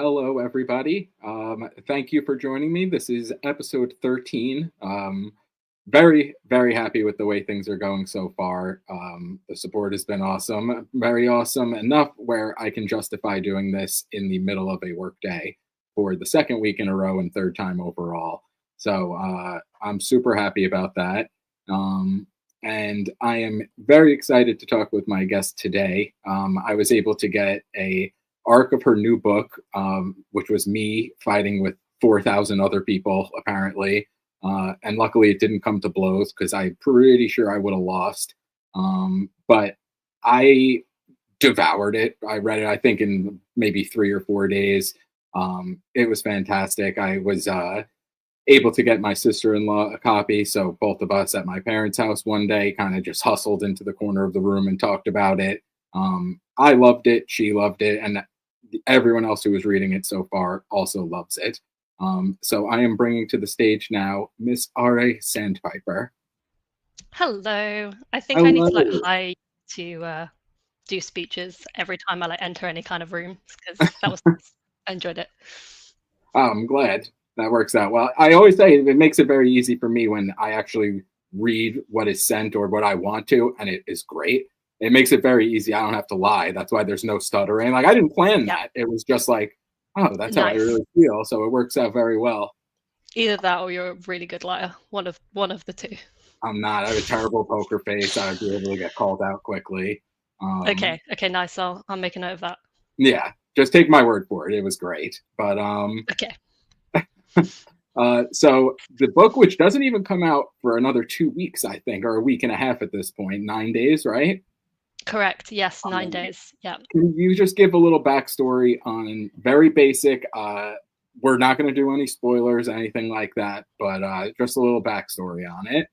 Hello, everybody. Thank you for joining me. This is episode 13. Very, very happy with the way things are going so far. The support has been awesome, very awesome, enough where I can justify doing this in the middle of a workday for the second week in a row and third time overall. So I'm super happy about that. Um, and I am very excited to talk with my guest today. I was able to get a arc of her new book, which was me fighting with 4,000 other people, apparently. And luckily, it didn't come to blows because I'm pretty sure I would have lost. But I devoured it. I read it, I think, in maybe 3 or 4 days. It was fantastic. I was able to get my sister-in-law a copy, so both of us at my parents' house one day kind of just hustled into the corner of the room and talked about it. I loved it, she loved it, and everyone else who was reading it so far also loves it. So I am bringing to the stage now Miss R.A. Sandpiper. Hello. I think I need to like Hello. hire you to do speeches every time I like enter any kind of rooms because that was nice. I enjoyed it. I'm glad that works out well. I always say it makes it very easy for me when I actually read what is sent or what I want to, and it is great. It makes it very easy. I don't have to lie. That's why there's no stuttering. Like I didn't plan Yeah, that. It was just like, oh, that's how I nice. really feel. So it works out very well. Either that or you're a really good liar. One of the two. I'm not. I have a terrible poker face. I would be able to get called out quickly. Um, Okay, nice. I'll make a note of that. yeah, just take my word for it. It was great. But Okay, so the book, which doesn't even come out for another 2 weeks, I think, or a week and a half at this point, 9 days, right? correct. Yes, nine Um, days. Yeah. can you just give a little backstory on very basic? We're not going to do any spoilers, anything like that, but just a little backstory on it.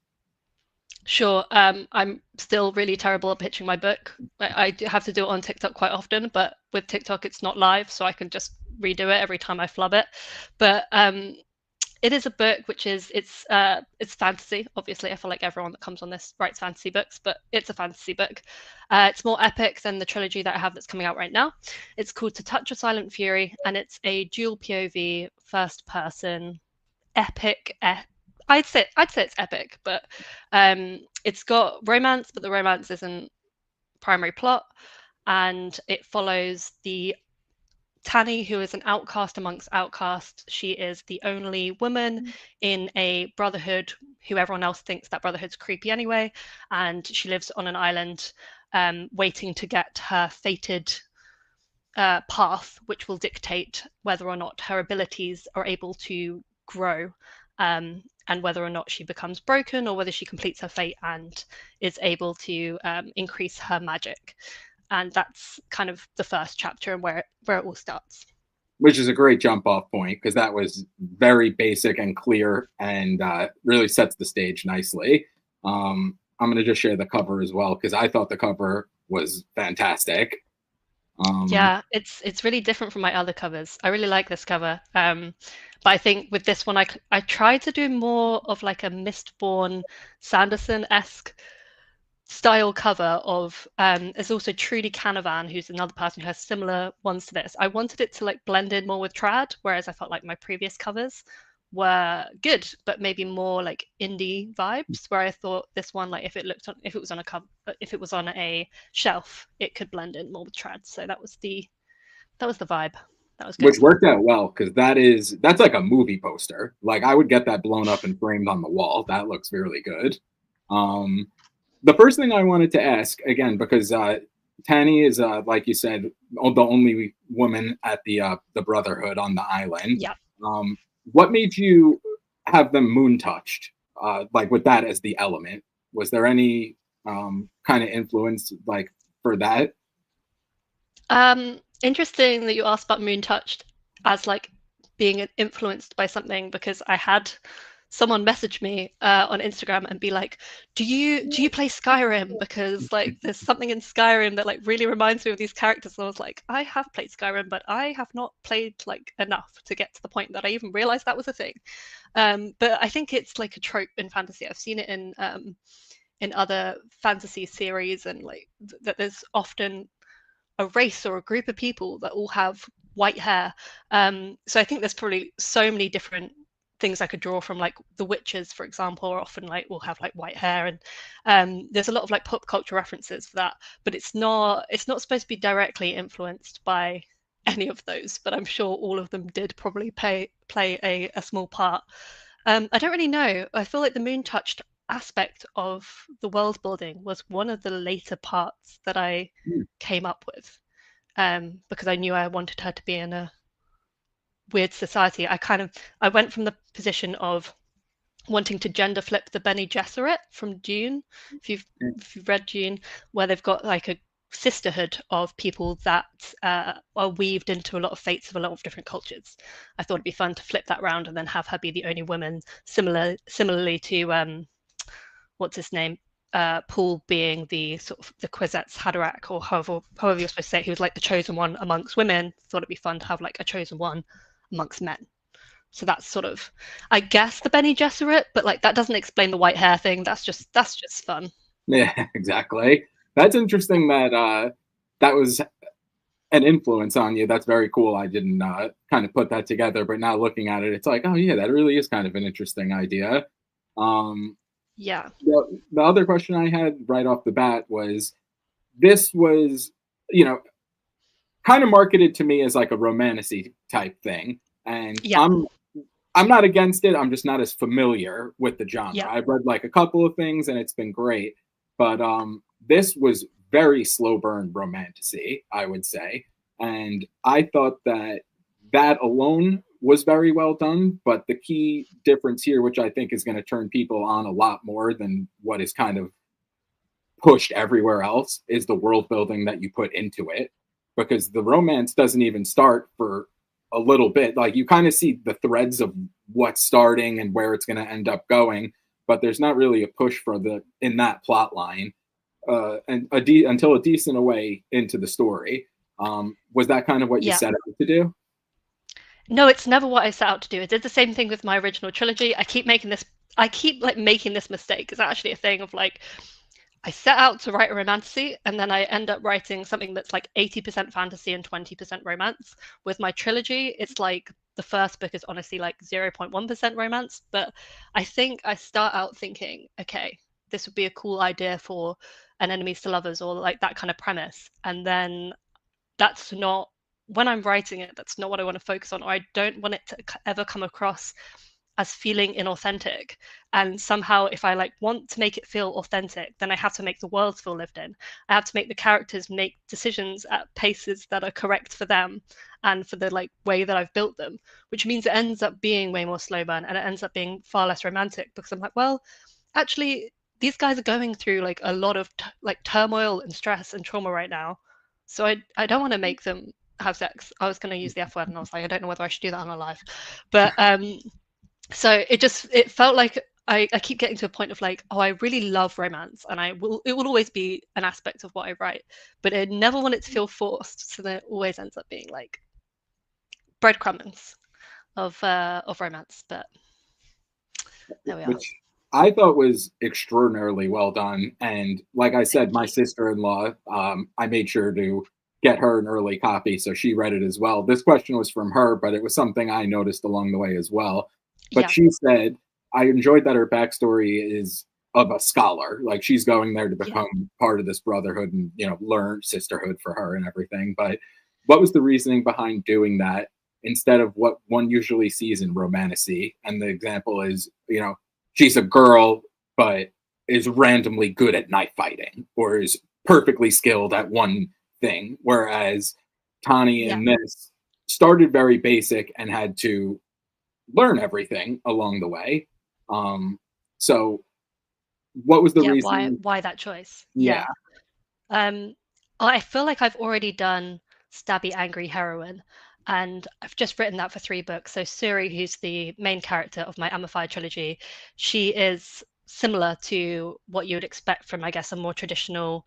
Sure. I'm still really terrible at pitching my book. I do have to do it on TikTok quite often, but with TikTok it's not live, so I can just redo it every time I flub it. But it is a book which is it's fantasy. Obviously, I feel like everyone that comes on this writes fantasy books, but it's a fantasy book. It's more epic than the trilogy that I have that's coming out right now. It's called To Touch of Silent Fury, and it's a dual POV, first person, epic. I'd say it's epic, but it's got romance, but the romance isn't primary plot, and it follows the Tanny, who is an outcast amongst outcasts. She is the only woman in a brotherhood who everyone else thinks that brotherhood's creepy anyway, and she lives on an island waiting to get her fated path, which will dictate whether or not her abilities are able to grow, and whether or not she becomes broken or whether she completes her fate and is able to increase her magic. And that's kind of the first chapter and where it all starts. Which is a great jump off point because that was very basic and clear and really sets the stage nicely. I'm going to just share the cover as well because I thought the cover was fantastic. Um, Yeah, it's really different from my other covers. I really like this cover, but I think with this one, I tried to do more of like a Mistborn Sanderson-esque style cover of there's also Trudy Canavan, who's another person who has similar ones to this. I wanted it to like blend in more with trad, whereas I felt like my previous covers were good, but maybe more like indie vibes, where I thought this one, like if it was on a cover, if it was on a shelf, it could blend in more with trad. So that was the vibe. That was good. which worked out well because that's like a movie poster. Like I would get that blown up and framed on the wall. That looks really good. Um, the first thing I wanted to ask again because Tanny is like you said the only woman at the Brotherhood on the island. Yeah. Um, what made you have them moon touched? Like with that as the element, was there any kind of influence like for that? Interesting that you asked about Moon Touched as like being influenced by something because I had someone message me on Instagram and be like, "Do you play Skyrim? Because like there's something in Skyrim that like really reminds me of these characters." And I was like, "I have played Skyrim, but I have not played like enough to get to the point that I even realized that was a thing." But I think it's like a trope in fantasy. I've seen it in other fantasy series and like that there's often a race or a group of people that all have white hair. So I think there's probably so many different things I could draw from, like the witches, for example, are often like will have like white hair, and there's a lot of like pop culture references for that, but it's not supposed to be directly influenced by any of those, but I'm sure all of them did probably play a small part. I don't really know. I feel like the moon touched aspect of the world building was one of the later parts that I came up with, because I knew I wanted her to be in a weird society. I went from the position of wanting to gender flip the Bene Gesserit from Dune, if you've read Dune, where they've got like a sisterhood of people that are weaved into a lot of fates of a lot of different cultures. I thought it'd be fun to flip that round and then have her be the only woman, similarly to what's his name, Paul being the sort of the Kwisatz Haderach, or however you're supposed to say it. He was like the chosen one amongst women. Thought it'd be fun to have like a chosen one amongst men. So that's sort of, I guess, the Bene Gesserit, but like that doesn't explain the white hair thing. That's just fun. Yeah, exactly. That's interesting that that was an influence on you. That's very cool. I didn't kind of put that together, but now looking at it, it's like, oh yeah, that really is kind of an interesting idea. Yeah. The other question I had right off the bat was, this was, you know, kind of marketed to me as like a romantasy type thing, and Yeah. I'm not against it. I'm just not as familiar with the genre. Yeah. I've read like a couple of things and it's been great, but this was very slow burn romantasy, I would say, and I thought that that alone was very well done. But the key difference here, which I think is going to turn people on a lot more than what is kind of pushed everywhere else, is the world building that you put into it, because the romance doesn't even start for a little bit. Like, you kind of see the threads of what's starting and where it's going to end up going, but there's not really a push for the in that plot line until a decent way into the story. Was that kind of what you set out to do? No, it's never what I set out to do. I did the same thing with my original trilogy. I keep making this mistake. It's actually a thing of like, I set out to write a romantasy, and then I end up writing something that's like 80% fantasy and 20% romance. With my trilogy, it's like the first book is honestly like 0.1% romance, but I think I start out thinking, okay, this would be a cool idea for an enemies to lovers, or like that kind of premise. And then that's not, when I'm writing it, that's not what I want to focus on, or I don't want it to ever come across as feeling inauthentic. And somehow, if I like want to make it feel authentic, then I have to make the world feel lived in. I have to make the characters make decisions at paces that are correct for them and for the like way that I've built them, which means it ends up being way more slow burn, and it ends up being far less romantic, because I'm like, well, actually these guys are going through like a lot of like turmoil and stress and trauma right now, so I don't want to make them have sex. I was going to use the F word, and I was like, I don't know whether I should do that on a live, but so it felt like I keep getting to a point of like, oh, I really love romance, and it will always be an aspect of what I write, but I never want it to feel forced. So then it always ends up being like breadcrumbs of romance. But there we are. Which I thought was extraordinarily well done. And like I said, my sister-in-law, I made sure to get her an early copy, so she read it as well. This question was from her, but it was something I noticed along the way as well. But she said, I enjoyed that her backstory is of a scholar. Like, she's going there to become part of this brotherhood and, you know, learn sisterhood for her and everything. But what was the reasoning behind doing that instead of what one usually sees in romantasy? And the example is, you know, she's a girl, but is randomly good at knife fighting, or is perfectly skilled at one thing. Whereas Tani in this started very basic and had to learn everything along the way. So what was the reason? Why that choice? Yeah. I feel like I've already done stabby angry heroine, and I've just written that for 3 books. So Suri, who's the main character of my Amify trilogy, she is similar to what you would expect from, I guess, a more traditional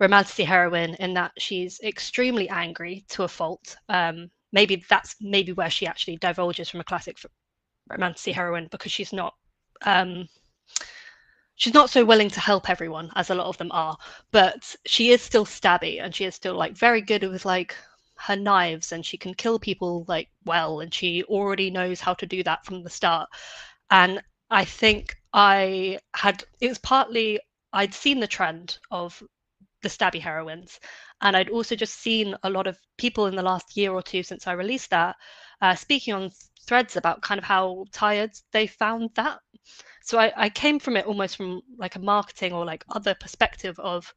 romantasy heroine, in that she's extremely angry to a fault. Maybe that's where she actually divulges from a classic romantasy heroine, because she's not so willing to help everyone as a lot of them are, but she is still stabby, and she is still like very good with like her knives and she can kill people like well, and she already knows how to do that from the start. And I think it was partly I'd seen the trend of the stabby heroines, and I'd also just seen a lot of people in the last year or two since I released that speaking on threads about kind of how tired they found that. So I came from it almost from like a marketing or like other perspective of,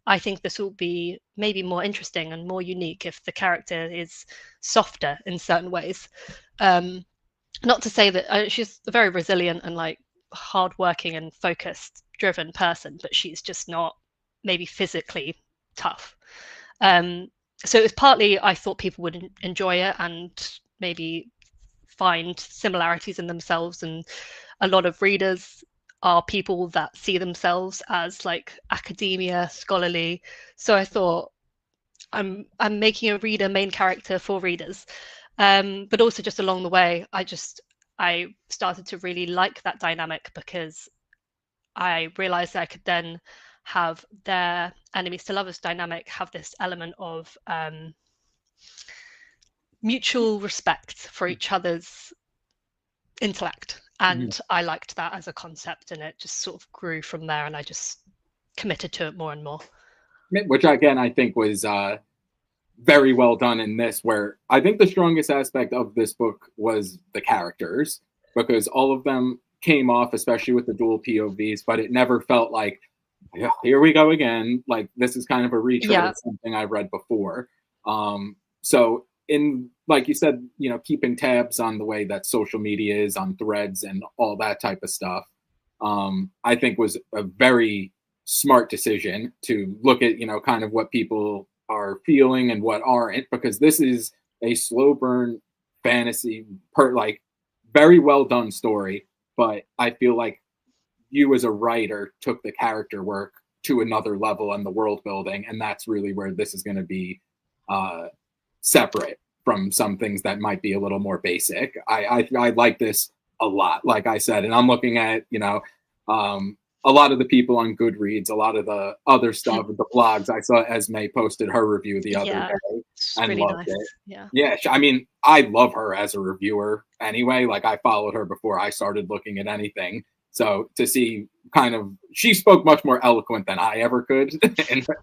I think this will be maybe more interesting and more unique if the character is softer in certain ways. Not to say that she's a very resilient and like hardworking and focused driven person, but she's just not maybe physically tough. So it was partly I thought people would enjoy it and maybe find similarities in themselves, and a lot of readers are people that see themselves as like academia, scholarly. So I thought I'm making a reader main character for readers. But also just along the way, I started to really like that dynamic, because I realized I could then have their enemies to lovers dynamic have this element of mutual respect for each other's intellect. And I liked that as a concept, and it just sort of grew from there, and I just committed to it more and more. Which again, I think was very well done in this, where I think the strongest aspect of this book was the characters, because all of them came off, especially with the dual POVs, but it never felt like, yeah, here we go again. Like, this is kind of a retread of something I read before. So in, like you said, you know, keeping tabs on the way that social media is on threads and all that type of stuff, I think was a very smart decision to look at, you know, kind of what people are feeling and what aren't, because this is a slow burn fantasy like very well done story. But I feel like you as a writer took the character work to another level and the world building, and that's really where this is going to be separate from some things that might be a little more basic. I like this a lot, like I said, and I'm looking at, you know, a lot of the people on Goodreads, a lot of the other stuff, the blogs. I saw Esme posted her review the other day and really loved nice. it. Yeah, I mean, I love her as a reviewer anyway. Like, I followed her before I started looking at anything. So to see kind of, she spoke much more eloquent than I ever could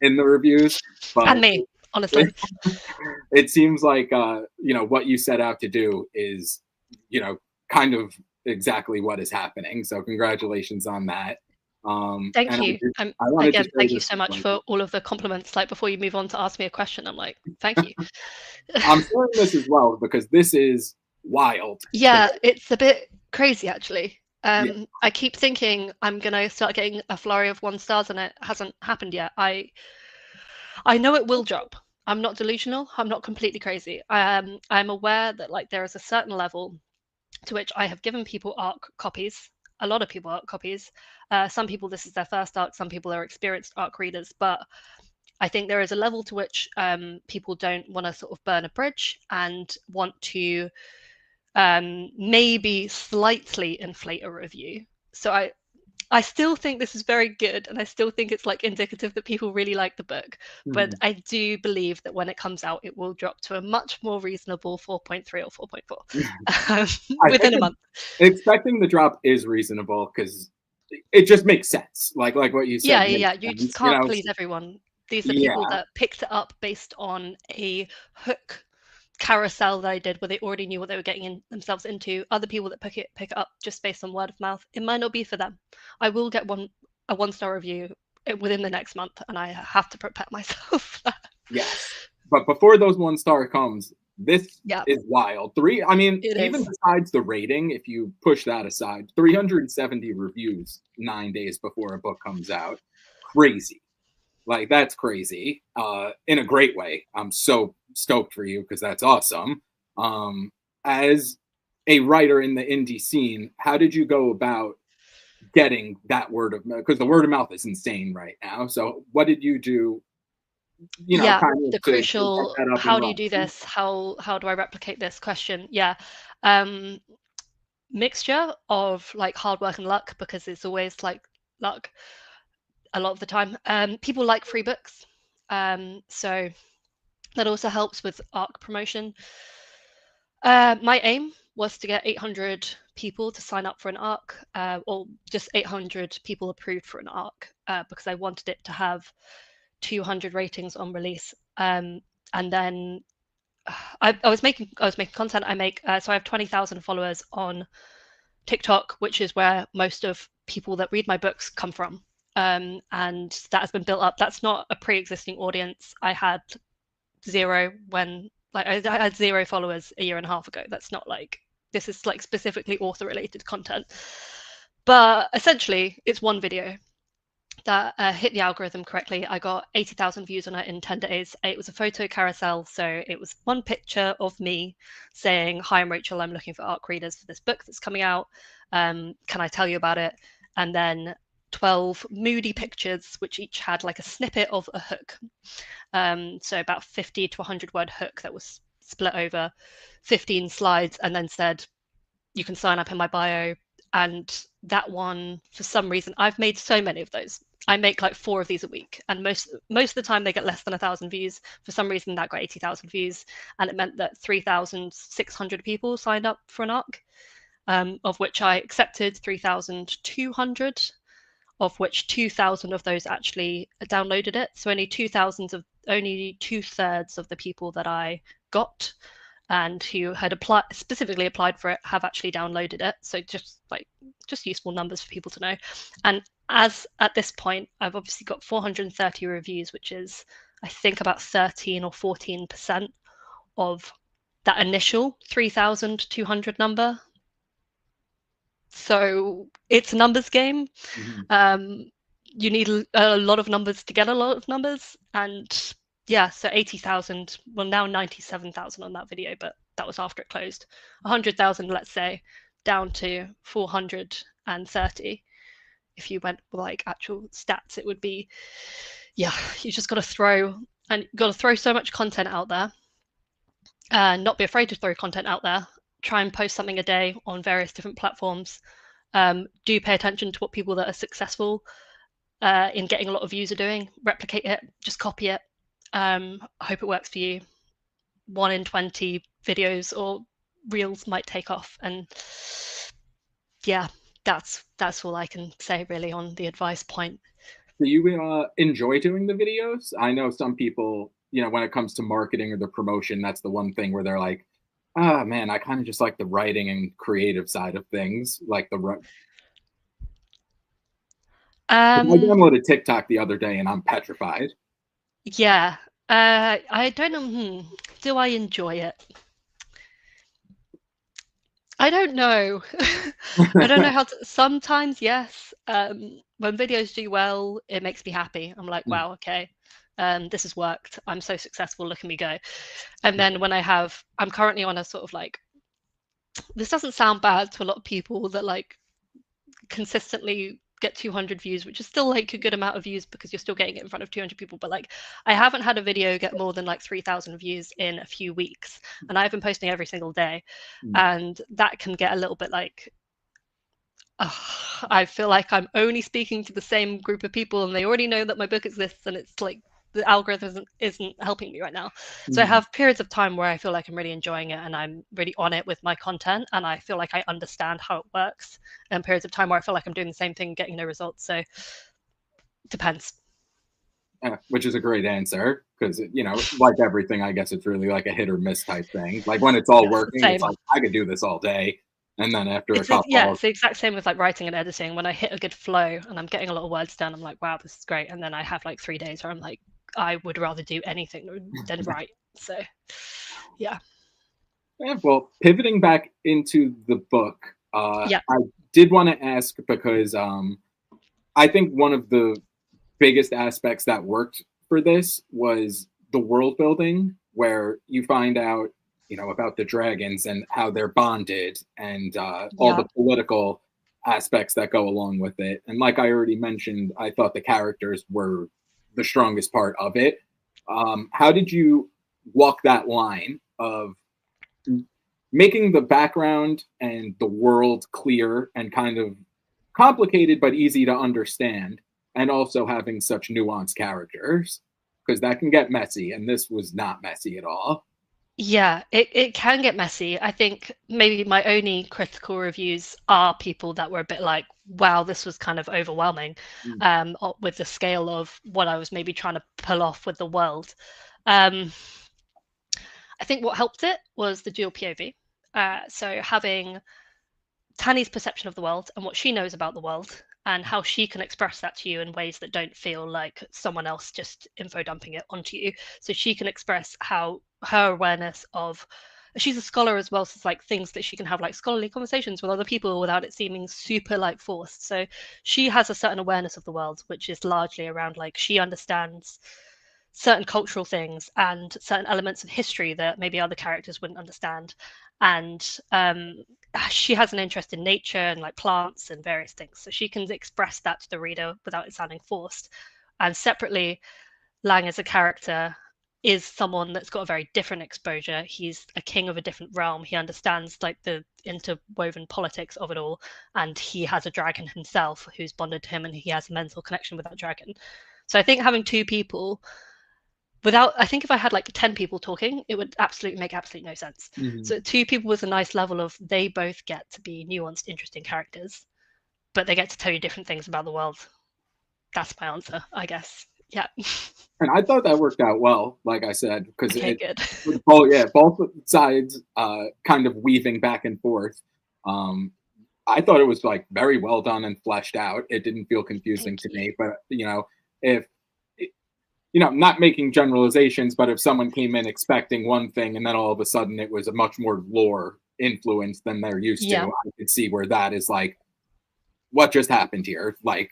in the reviews. But and me, honestly. It seems like, you know, what you set out to do is, you know, kind of exactly what is happening. So congratulations on that. Thank you. Again, thank you so much for all of the compliments. Like, before you move on to ask me a question, I'm like, thank you. I'm sharing this as well because this is wild. Yeah, it's a bit crazy, actually. I keep thinking I'm gonna start getting a flurry of 1 stars, and it hasn't happened yet. I know it will drop. I'm not delusional. I'm not completely crazy. I'm aware that like there is a certain level to which I have given people ARC copies. A lot of people ARC copies. Some people, this is their first ARC. Some people are experienced ARC readers. But I think there is a level to which people don't want to sort of burn a bridge and want to maybe slightly inflate a review. So I still think this is very good, and I still think it's like indicative that people really like the book. But I do believe that when it comes out, it will drop to a much more reasonable 4.3 or 4.4 within a month. Expecting the drop is reasonable because it just makes sense. Like what you said. Yeah. You just can't please everyone. These are people that picked it up based on a hook carousel that I did where they already knew what they were getting themselves into. Other people that pick it up just based on word of mouth, it might not be for them. I will get a 1-star review within the next month, and I have to prepare myself for that. Yes, but before those 1-star comes, this is wild. Even besides the rating, if you push that aside, 370 reviews 9 days before a book comes out. Crazy. Like, that's crazy in a great way. I'm so stoked for you because that's awesome. As a writer in the indie scene, how did you go about getting that word of mouth? Because the word of mouth is insane right now. So what did you do? You know, kind of the crucial, how do you do this? How do I replicate this question? Mixture of like hard work and luck, because it's always like luck a lot of the time. People like free books. So That also helps with ARC promotion. My aim was to get 800 people to sign up for an ARC, or just 800 people approved for an ARC, because I wanted it to have 200 ratings on release. And then I was making content. So I have 20,000 followers on TikTok, which is where most of people that read my books come from. And that has been built up. That's not a pre-existing audience. I had zero when I had 0 followers a year and a half ago. That's not like, this is like specifically author related content. But essentially it's one video that hit the algorithm correctly. I got 80,000 views on it in 10 days. It was a photo carousel. So it was one picture of me saying, "Hi, I'm Rachel. I'm looking for ARC readers for this book that's coming out. Can I tell you about it?" And then 12 moody pictures, which each had like a snippet of a hook. So about 50 to 100 word hook that was split over 15 slides, and then said, "You can sign up in my bio." And that one, for some reason, I've made so many of those. I make like 4 of these a week, and most of the time they get less than 1,000 views. For some reason, that got 80,000 views, and it meant that 3,600 people signed up for an ARC, of which I accepted 3,200, of which 2,000 of those actually downloaded it. So only 2/3 of the people that I got and who had specifically applied for it have actually downloaded it. So just useful numbers for people to know. And as at this point, I've obviously got 430 reviews, which is I think about 13 or 14% of that initial 3,200 number. So it's a numbers game. Mm-hmm. You need a lot of numbers to get a lot of numbers, and yeah, so 80,000, well now 97,000 on that video, but that was after it closed. 100,000, let's say, down to 430. If you went with like actual stats, it would be, yeah, you just got to throw so much content out there, and not be afraid to throw content out there. Try and post something a day on various different platforms. Do pay attention to what people that are successful in getting a lot of views are doing. Replicate it, just copy it. I hope it works for you. 1 in 20 videos or reels might take off, and yeah, that's all I can say really on the advice point. Do you enjoy doing the videos? I know some people, when it comes to marketing or the promotion, that's the one thing where they're like, "Ah, man, I kind of just like the writing and creative side of things, like I downloaded TikTok the other day and I'm petrified." Yeah, I don't know. Do I enjoy it? I don't know. I don't know how to. Sometimes, yes. When videos do well, it makes me happy. I'm like, wow, okay, this has worked. I'm so successful. Look at me go. And then when I'm currently on a sort of like, this doesn't sound bad to a lot of people that like consistently get 200 views, which is still like a good amount of views because you're still getting it in front of 200 people. But like, I haven't had a video get more than like 3,000 views in a few weeks, and I've been posting every single day. And that can get a little bit like, I feel like I'm only speaking to the same group of people and they already know that my book exists, and it's like the algorithm isn't helping me right now. So I have periods of time where I feel like I'm really enjoying it and I'm really on it with my content and I feel like I understand how it works, and periods of time where I feel like I'm doing the same thing, getting no results. So depends. Which is a great answer, because like everything, I guess it's really like a hit or miss type thing. Like when it's all working, it's like I could do this all day, and then after a couple, it's the exact same with like writing and editing. When I hit a good flow and I'm getting a lot of words done, I'm like, wow, this is great. And then I have like 3 days where I'm like, I would rather do anything than write. So yeah. Well, pivoting back into the book, I did want to ask, because I think one of the biggest aspects that worked for this was the world building, where you find out about the dragons and how they're bonded, and all the political aspects that go along with it. And like I already mentioned, I thought the characters were the strongest part of it. How did you walk that line of making the background and the world clear and kind of complicated but easy to understand, and also having such nuanced characters? because that can get messy, and this was not messy at all. Yeah, it can get messy. I think maybe my only critical reviews are people that were a bit like, wow, this was kind of overwhelming, with the scale of what I was maybe trying to pull off with the world. I think what helped it was the dual POV. So having Tanny's perception of the world and what she knows about the world, and how she can express that to you in ways that don't feel like someone else just info dumping it onto you. So she can express how her awareness of, she's a scholar as well, so it's like things that she can have like scholarly conversations with other people without it seeming super like forced. So she has a certain awareness of the world, which is largely around like she understands certain cultural things and certain elements of history that maybe other characters wouldn't understand. And she has an interest in nature and like plants and various things. So she can express that to the reader without it sounding forced. And separately, Lang as a character is someone that's got a very different exposure. He's a king of a different realm. He understands like the interwoven politics of it all. And he has a dragon himself who's bonded to him, and he has a mental connection with that dragon. So I think having two people I think if I had like 10 people talking, it would make absolutely no sense. So two people with a nice level of, they both get to be nuanced, interesting characters, but they get to tell you different things about the world. That's my answer, I guess. Yeah. And I thought that worked out well, like I said, because good. Both sides kind of weaving back and forth. I thought it was like very well done and fleshed out. It didn't feel confusing to me, but if not making generalizations, but if someone came in expecting one thing and then all of a sudden it was a much more lore influence than they're used to, I could see where that is like, what just happened here? Like,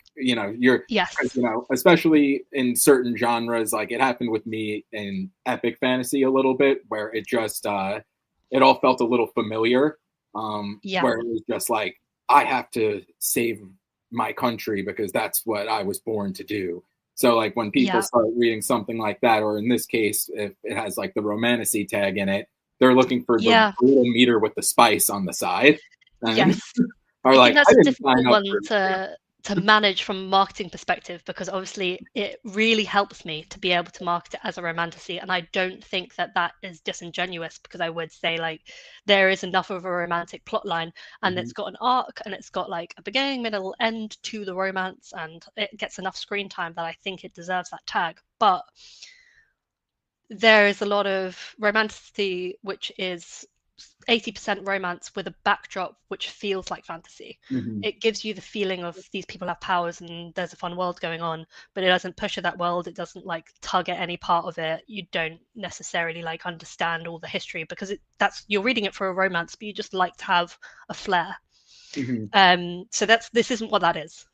especially in certain genres, like it happened with me in epic fantasy a little bit, where it just, it all felt a little familiar, where it was just like, I have to save my country because that's what I was born to do. So like when people start reading something like that, or in this case, if it has like the romantasy tag in it, they're looking for the little meter with the spice on the side. And I think that's a difficult one to manage from a marketing perspective, because obviously it really helps me to be able to market it as a romantasy. And I don't think that is disingenuous, because I would say like there is enough of a romantic plot line, and it's got an arc, and it's got like a beginning, middle, end to the romance, and it gets enough screen time that I think it deserves that tag. But there is a lot of romantasy which is 80% romance with a backdrop which feels like fantasy. It gives you the feeling of these people have powers and there's a fun world going on, but it doesn't push at that world. It doesn't like tug at any part of it. You don't necessarily like understand all the history, because you're reading it for a romance, but you just like to have a flair. So this isn't what that is.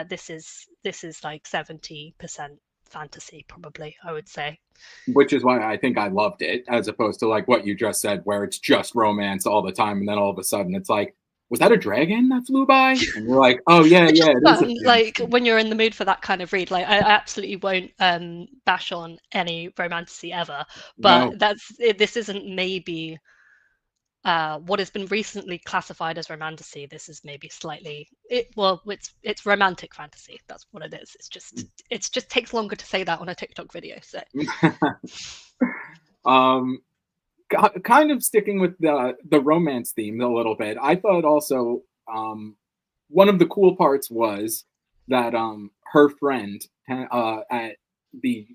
This is like 70% fantasy, probably, I would say. Which is why I think I loved it, as opposed to like what you just said, where it's just romance all the time, and then all of a sudden it's like, was that a dragon that flew by? And you're like, oh yeah, it is like when you're in the mood for that kind of read. Like I absolutely won't bash on any romantasy ever, but this isn't maybe what has been recently classified as romantasy. This is maybe slightly it's romantic fantasy. That's what it is. It's just takes longer to say that on a TikTok video. So kind of sticking with the romance theme a little bit, I thought also one of the cool parts was that her friend at the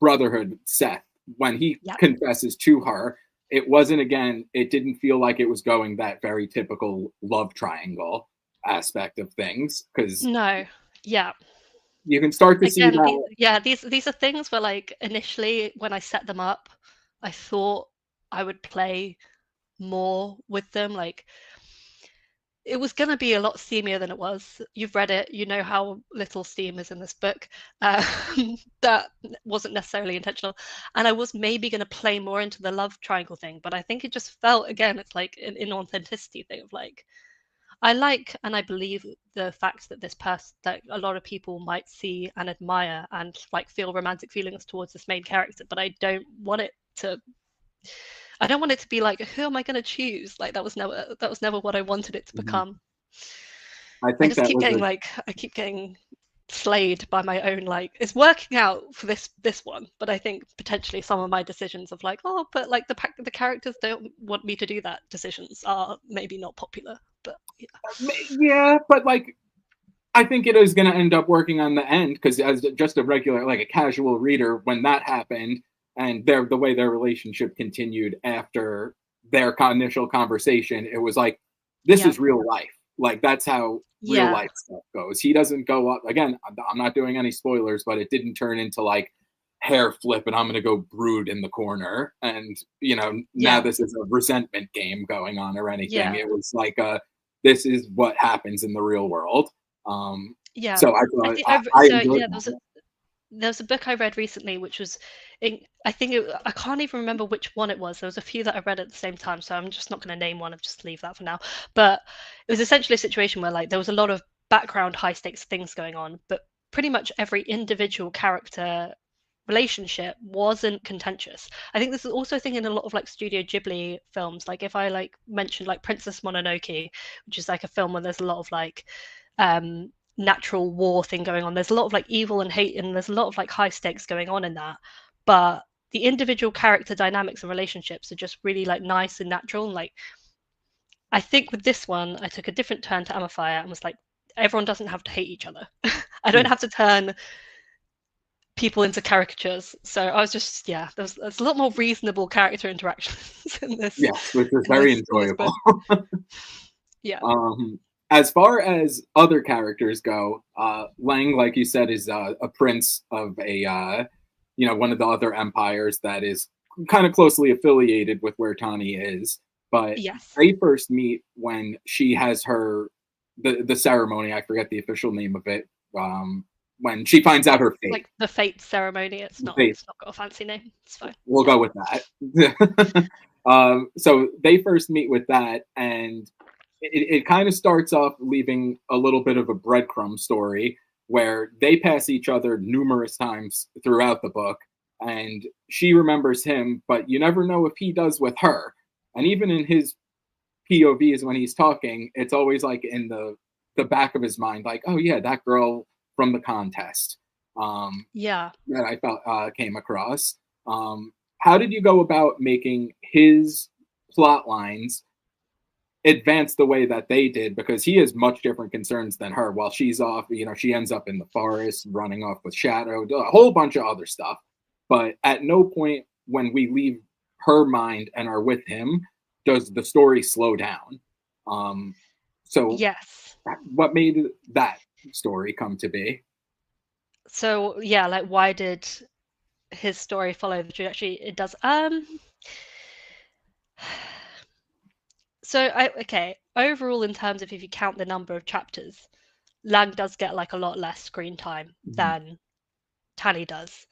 Brotherhood, Seth, when he confesses to her, it didn't feel like it was going that very typical love triangle aspect of things, because you can start to see that. These are things where like initially when I set them up, I thought I would play more with them. Like it was going to be a lot steamier than it was. You've read it, you know how little steam is in this book. That wasn't necessarily intentional. And I was maybe going to play more into the love triangle thing, but I think it just felt, again, it's like an inauthenticity thing of like, I like and I believe the fact that that a lot of people might see and admire and like feel romantic feelings towards this main character, but I don't want it to be like, who am I going to choose? Like that was never what I wanted it to become. I keep getting slayed by my own, like, it's working out for this one, but I think potentially some of my decisions of like, oh, but like the characters don't want me to do that decisions are maybe not popular. But Yeah, but like I think it is going to end up working on the end, because as just a regular, like a casual reader, when that happened and the way their relationship continued after their initial conversation, it was like, this is real life. Like that's how real life stuff goes. He doesn't go up again. I'm not doing any spoilers, but it didn't turn into like hair flip and I'm going to go brood in the corner. And, now this is a resentment game going on or anything. It was like, this is what happens in the real world. So I thought I enjoyed there's a book I read recently, which was, I can't even remember which one it was. There was a few that I read at the same time, so I'm just not going to name one. I'll just leave that for now. But it was essentially a situation where like there was a lot of background high stakes things going on, but pretty much every individual character relationship wasn't contentious. I think this is also a thing in a lot of like Studio Ghibli films. Like if I like mentioned like Princess Mononoke, which is like a film where there's a lot of like natural war thing going on. There's a lot of like evil and hate, and there's a lot of like high stakes going on in that. But the individual character dynamics and relationships are just really like nice and natural. And like, I think with this one, I took a different turn to Amafire and was like, everyone doesn't have to hate each other. I don't have to turn people into caricatures. So I was just, there's a lot more reasonable character interactions in this. Yes, which was very enjoyable. Yeah. As far as other characters go, Lang, like you said, is a prince of a, one of the other empires that is kind of closely affiliated with where Tani is. But they first meet when she has the ceremony. I forget the official name of it. When she finds out her fate. Like the fate ceremony. It's not got a fancy name. It's fine. We'll go with that. So they first meet with that, and it kind of starts off leaving a little bit of a breadcrumb story where they pass each other numerous times throughout the book, and she remembers him, but you never know if he does with her. And even in his POVs when he's talking, it's always like in the back of his mind, like, oh yeah, that girl from the contest. That I felt came across. How did you go about making his plot lines advance the way that they did? Because he has much different concerns than her. While she's off, she ends up in the forest running off with Shadow, a whole bunch of other stuff. But at no point when we leave her mind and are with him does the story slow down. So what made that story come to be? So like why did his story follow the trajectory it does? So overall, in terms of if you count the number of chapters, Lang does get like a lot less screen time than Tani does.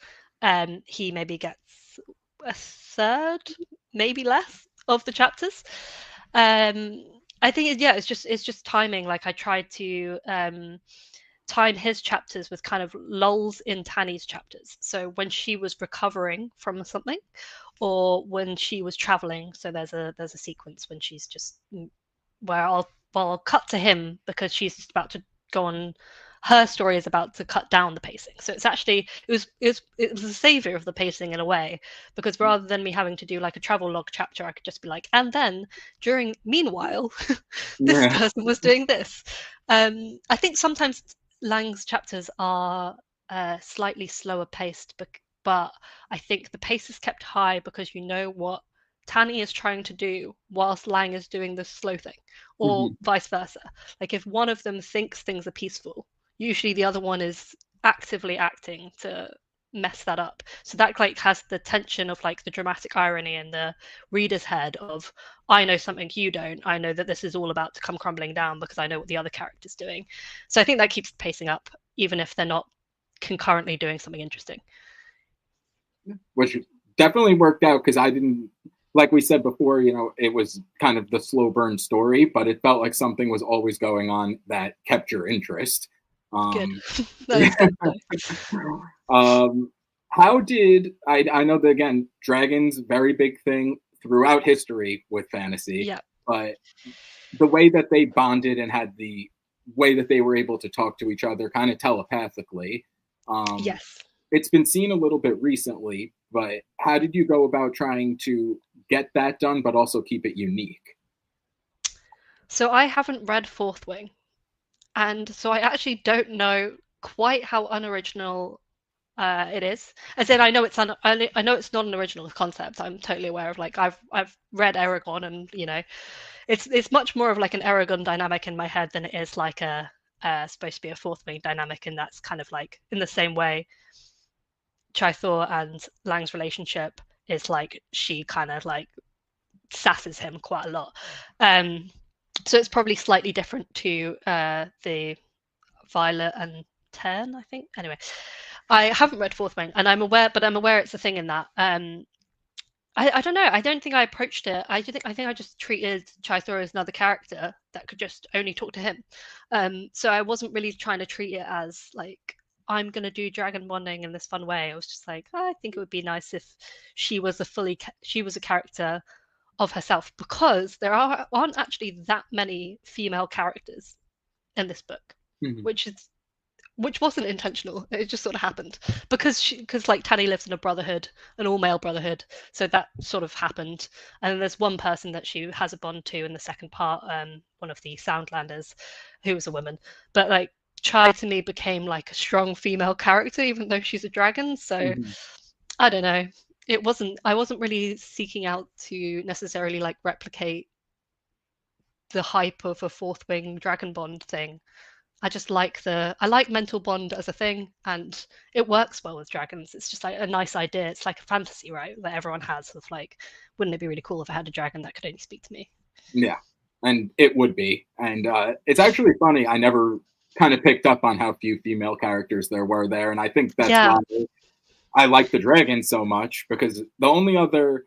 He maybe gets a third, maybe less of the chapters. I think it's just timing. Like I tried to time his chapters with kind of lulls in Tani's chapters. So when she was recovering from something, or when she was traveling. So there's a sequence when she's just where I'll cut to him because she's just about to go on. Her story is about to cut down the pacing. So it's actually it was a savior of the pacing in a way, because rather than me having to do like a travel log chapter, I could just be like, and then meanwhile, this person was doing this. I think sometimes Lang's chapters are slightly slower paced, but I think the pace is kept high because you know what Tani is trying to do whilst Lang is doing the slow thing, or vice versa. Like if one of them thinks things are peaceful, usually the other one is actively acting to mess that up. So that like has the tension of like the dramatic irony in the reader's head of, I know something you don't. I know that this is all about to come crumbling down because I know what the other character's doing. So I think that keeps the pacing up, even if they're not concurrently doing something interesting. Which definitely worked out, because I didn't, like we said before, it was kind of the slow burn story, but it felt like something was always going on that kept your interest. Good. How did I know that, again, dragons, very big thing throughout history with fantasy, but the way that they bonded and had the way that they were able to talk to each other kind of telepathically. Um, Yes. it's been seen a little bit recently, but how did you go about trying to get that done, but also keep it unique? So I haven't read Fourth Wing, and so I actually don't know quite how unoriginal it is. As in, I know it's not an original concept. I'm totally aware of, like, I've read Aragon, and it's much more of like an Aragon dynamic in my head than it is like a supposed to be a Fourth Wing dynamic, and that's kind of like in the same way Chaithor and Lang's relationship is like she kind of like sasses him quite a lot. So it's probably slightly different to the Violet and Ten, I think. Anyway, I haven't read Fourth Wing, and I'm aware it's a thing in that. I don't know. I don't think I approached it. I think I just treated Chaithor as another character that could just only talk to him. So I wasn't really trying to treat it as like I'm gonna do dragon bonding in this fun way. I was just like, oh, I think it would be nice if she was a character of herself, because aren't actually that many female characters in this book, Mhm. which wasn't intentional. It just sort of happened because like Tanny lives in a brotherhood, an all-male brotherhood, so that sort of happened. And then there's one person that she has a bond to in the second part, one of the Soundlanders, who was a woman. But like Chai to me became like a strong female character, even though she's a dragon. So Mhm. I don't know. I wasn't really seeking out to necessarily like replicate the hype of a Fourth Wing Dragon Bond thing. I like mental bond as a thing, and it works well with dragons. It's just like a nice idea. It's like a fantasy, right, that everyone has of like, wouldn't it be really cool if I had a dragon that could only speak to me? Yeah, and it would be. And it's actually funny. I never kind of picked up on how few female characters there were there, and I think that's Yeah, why I like the dragon so much, because the only other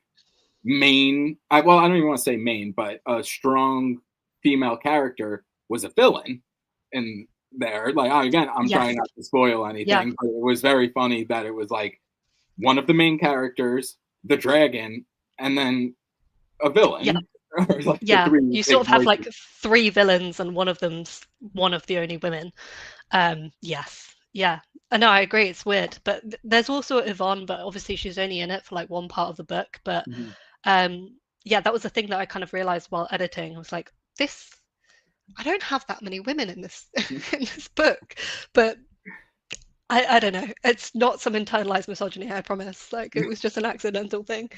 well, I don't even want to say main, but a strong female character was a villain in there. Like, again, I'm trying yes, not to spoil yeah, anything, but it was very funny that it was like one of the main characters, the dragon, and then a yeah, villain. Or like the yeah. three You sort big of have voices. like three villains, and one of them's one of the only women. Yes, yeah. I know, I agree. It's weird, but there's also Yvonne, but obviously she's only in it for like one part of the book. But Mhm. yeah, that was the thing that I kind of realized while editing. I was like, this, I don't have that many women in this in this book, but I don't know. It's not some internalized misogyny, I promise. Like it was just an accidental thing.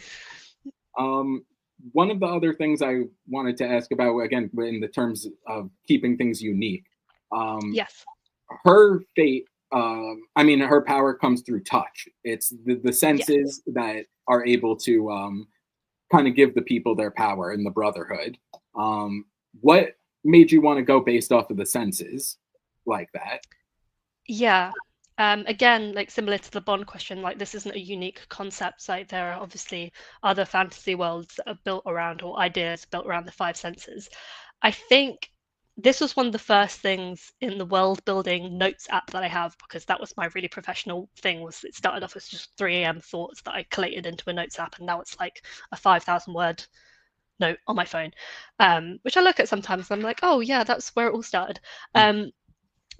Um, one of the other things I wanted to ask about, again, in the terms of keeping things unique, um, Yes. her fate, I mean, her power comes through touch. It's the Yes. senses that are able to kind of give the people their power in the Brotherhood. What made you want to go based off of the senses like that? Yeah. Again, like similar to the Bond question, like this isn't a unique concept. Like there are obviously other fantasy worlds that are built around, or ideas built around the five senses. I think this was one of the first things in the world building notes app that I have, because that was my really professional thing. Was it started off as just 3 a.m. thoughts that I collated into a notes app, and now it's like a 5,000 word note on my phone, which I look at sometimes. And I'm like, oh yeah, that's where it all started.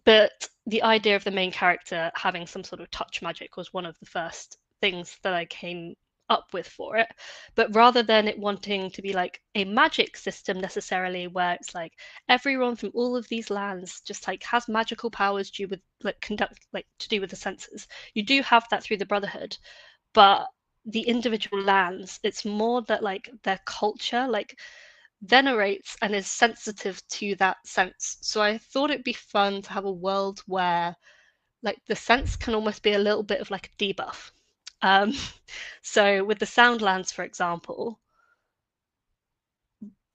But the idea of the main character having some sort of touch magic was one of the first things that I came up with for it. But rather than it wanting to be like a magic system necessarily, where it's like everyone from all of these lands just like has magical powers due with like conduct like to do with the senses. You do have that through the Brotherhood, but the individual lands, it's more that like their culture, like venerates and is sensitive to that sense. So I thought it'd be fun to have a world where like the sense can almost be a little bit of like a debuff. Um, so with the Soundlands, for example,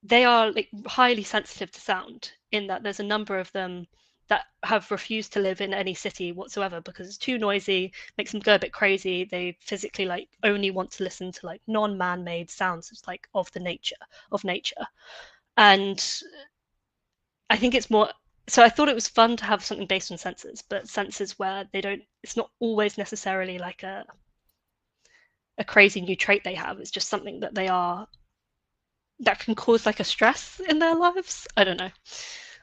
they are like highly sensitive to sound, in that there's a number of them that have refused to live in any city whatsoever because it's too noisy, makes them go a bit crazy. They physically like only want to listen to like non-man-made sounds, it's like of the nature. And I think it's more, so I thought it was fun to have something based on senses, but senses where they don't, it's not always necessarily like a crazy new trait they have. It's just something that they are, that can cause like a stress in their lives. I don't know.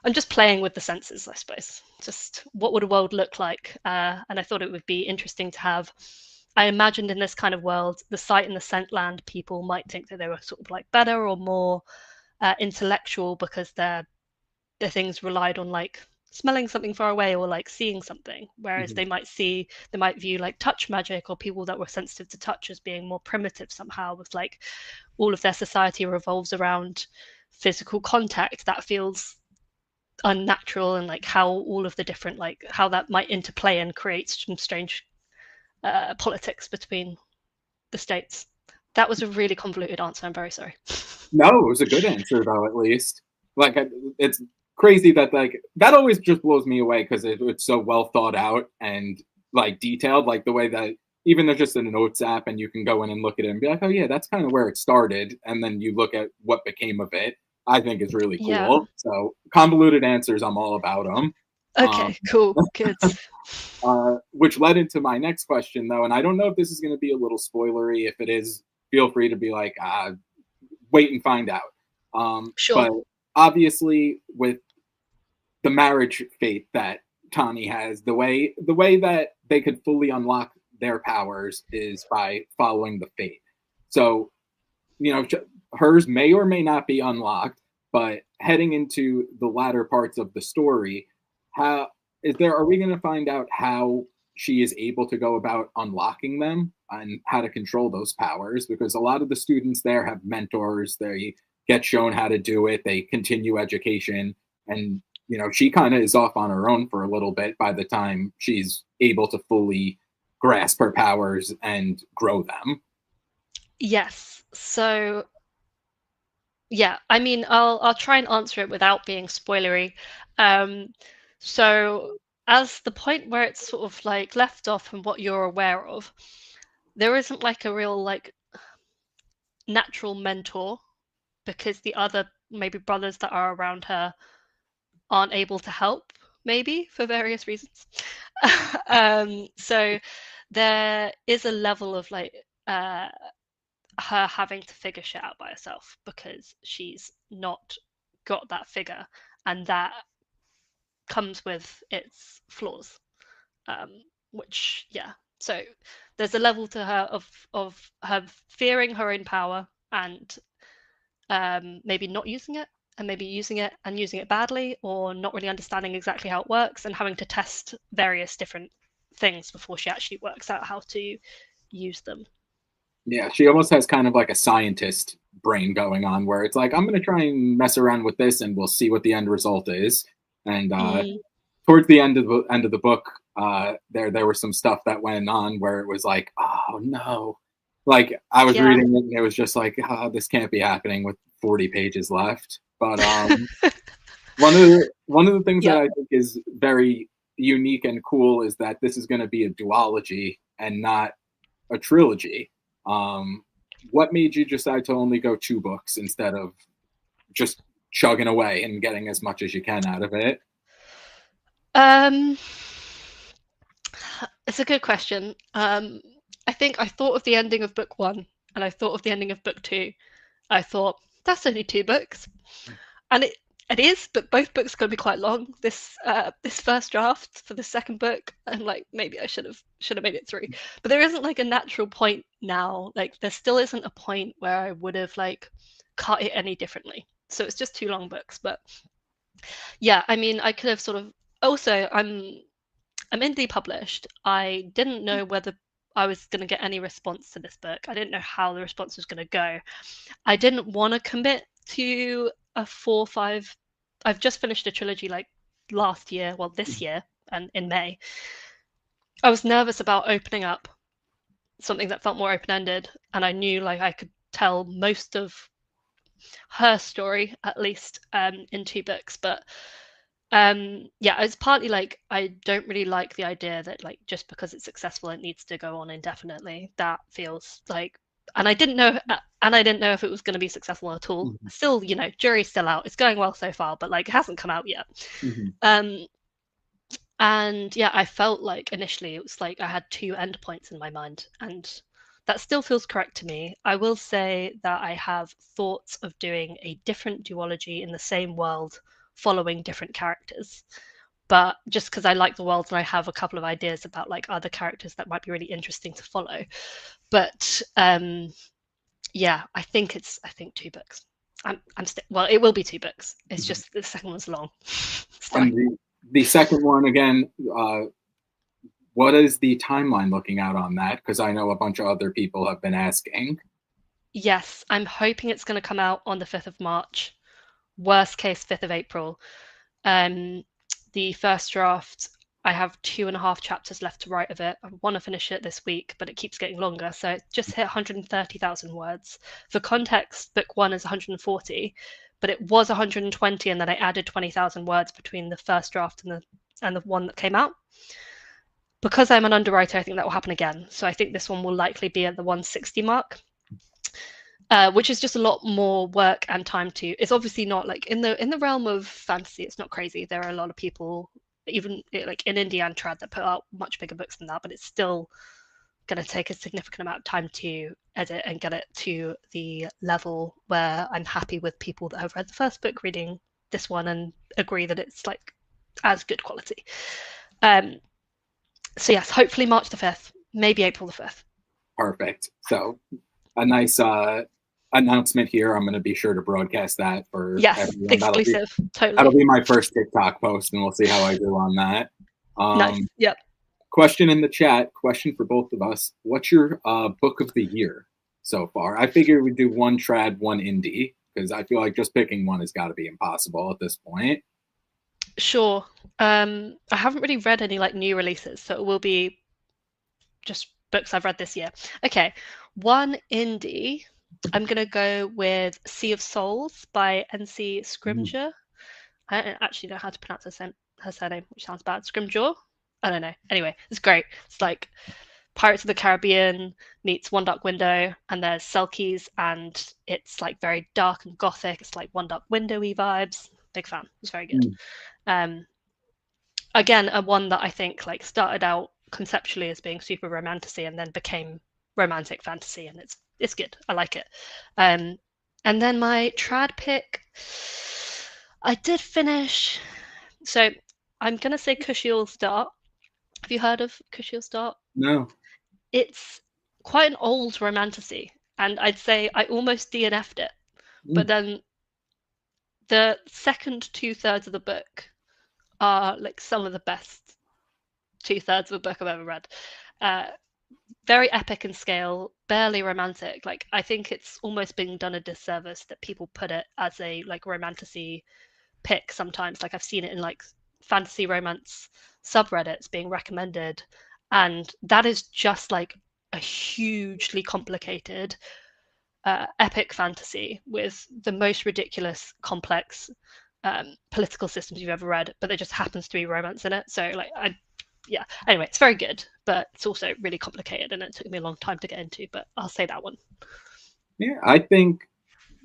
I'm just playing with the senses, I suppose. Just what would a world look like? And I thought it would be interesting to have. I imagined in this kind of world, the sight and the scent land people might think that they were sort of like better or more intellectual because their things relied on like smelling something far away or like seeing something, whereas Mhm. they might view like touch magic or people that were sensitive to touch as being more primitive somehow, with like all of their society revolves around physical contact that feels unnatural, and like how all of the different like how that might interplay and create some strange politics between the states. That was a really convoluted answer. I'm very sorry. No, it was a good answer though, at least. Like it's crazy that like that always just blows me away because it's so well thought out and like detailed, like the way that even there's just a notes app and you can go in and look at it and be like, oh yeah, that's kind of where it started, and then you look at what became of it. I think is really Yeah. cool. So convoluted answers, I'm all about them. Okay, cool, good. Which led into my next question though, and I don't know if this is going to be a little spoilery. If it is, feel free to be like, wait and find out. Sure. But obviously, with the marriage fate that Tani has, the way that they could fully unlock their powers is by following the fate. So, you know, hers may or may not be unlocked, but heading into the latter parts of the story, how is there? Are we going to find out how she is able to go about unlocking them and how to control those powers? Because a lot of the students there have mentors. They get shown how to do it. They continue education, and you know, she kind of is off on her own for a little bit by the time she's able to fully grasp her powers and grow them. Yes. So yeah, I mean, I'll try and answer it without being spoilery. Um, so as the point where it's sort of like left off and what you're aware of, there isn't like a real like natural mentor, because the other maybe brothers that are around her aren't able to help, maybe for various reasons. So there is a level of like her having to figure shit out by herself because she's not got that figure, and that comes with its flaws. Um, which yeah, so there's a level to her of her fearing her own power and maybe not using it, and maybe using it and using it badly, or not really understanding exactly how it works and having to test various different things before she actually works out how to use them. Yeah, she almost has kind of like a scientist brain going on where it's like, I'm going to try and mess around with this and we'll see what the end result is. And Mm, towards the end of the book, there was some stuff that went on where it was like, oh no. Like I was yeah. reading it and it was just like, oh, this can't be happening with 40 pages left. But one of the things that Yeah. I think is very unique and cool is that this is going to be a duology and not a trilogy. Um, what made you decide to only go 2 books instead of just chugging away and getting as much as you can out of it? Um, it's a good question. I think I thought of the ending of book one and I thought of the ending of book two. I thought that's only 2 books, and it is, but both books are going to be quite long. This first draft for the second book, I'm like, maybe I should have made it 3, but there isn't like a natural point now. Like there still isn't a point where I would have like cut it any differently. So it's just 2 long books. But yeah, I mean, I could have sort of also I'm indie published. I didn't know whether I was going to get any response to this book. I didn't know how the response was going to go. I didn't want to commit to a 4 or 5. I've just finished a trilogy like last year, well, this year, and in May. I was nervous about opening up something that felt more open ended, and I knew like I could tell most of her story at least in 2 books. But yeah, it's partly like I don't really like the idea that like just because it's successful it needs to go on indefinitely. That feels like, and I didn't know if it was going to be successful at all. Mhm. Still, you know, jury's still out. It's going well so far, but like it hasn't come out yet. Mhm. um and yeah, I felt like initially it was like I had 2 endpoints in my mind, and that still feels correct to me. I will say that I have thoughts of doing a different duology in the same world following different characters. But just because I like the world and I have a couple of ideas about like other characters that might be really interesting to follow. But yeah, I think 2 books. Well, it will be 2 books. It's just the second one's long. And the second one again, what is the timeline looking out on that? Because I know a bunch of other people have been asking. Yes, I'm hoping it's going to come out on the 5th of March. Worst case, 5th of April. The first draft, I have 2.5 chapters left to write of it. I want to finish it this week, but it keeps getting longer. So it just hit 130,000 words. For context, book 1 is 140, but it was 120, and then I added 20,000 words between the first draft and the one that came out. Because I'm an underwriter, I think that will happen again. So I think this one will likely be at the 160 mark. Which is just a lot more work and time to. It's obviously not like in the realm of fantasy. It's not crazy. There are a lot of people, even like in indie and trad, that put out much bigger books than that. But it's still going to take a significant amount of time to edit and get it to the level where I'm happy with people that have read the first book reading this one and agree that it's like as good quality. So yes, hopefully March the 5th, maybe April the 5th. Perfect. So a nice announcement here. I'm going to be sure to broadcast that for everyone. Exclusive. Totally. That'll be my first TikTok post, and we'll see how I do on that. Nice. Yep. Question in the chat. Question for both of us. What's your book of the year so far? I figured we'd do one trad, one indie, because I feel like just picking one has got to be impossible at this point. Sure. I haven't really read any like new releases, so it will be just books I've read this year. Okay. One indie. I'm going to go with Sea of Souls by N.C. Scrimgeour. I don't actually know how to pronounce her surname, which sounds bad. Scrimgeour? I don't know. Anyway, it's great. It's like Pirates of the Caribbean meets One Dark Window, and there's Selkies, and it's like very dark and gothic. It's like One Dark Window-y vibes. Big fan. It's very good. Again, a one that I think like started out conceptually as being super romantasy and then became romantic fantasy, and it's good. I like it. And then my trad pick, I did finish. So I'm gonna say Cushiel Start. Have you heard of Cushiel Start? No. It's quite an old romantasy, and I'd say I almost DNF'd it. But then the second 2/3 of the book are like some of the best 2/3 of a book I've ever read. Very epic in scale, barely romantic. Like I think it's almost being done a disservice that people put it as a like romantasy pick sometimes. Like I've seen it in like fantasy romance subreddits being recommended, and that is just like a hugely complicated epic fantasy with the most ridiculous complex political systems you've ever read, but there just happens to be romance in it. So like anyway, it's very good, but it's also really complicated and it took me a long time to get into, but I'll say that one. Yeah, I think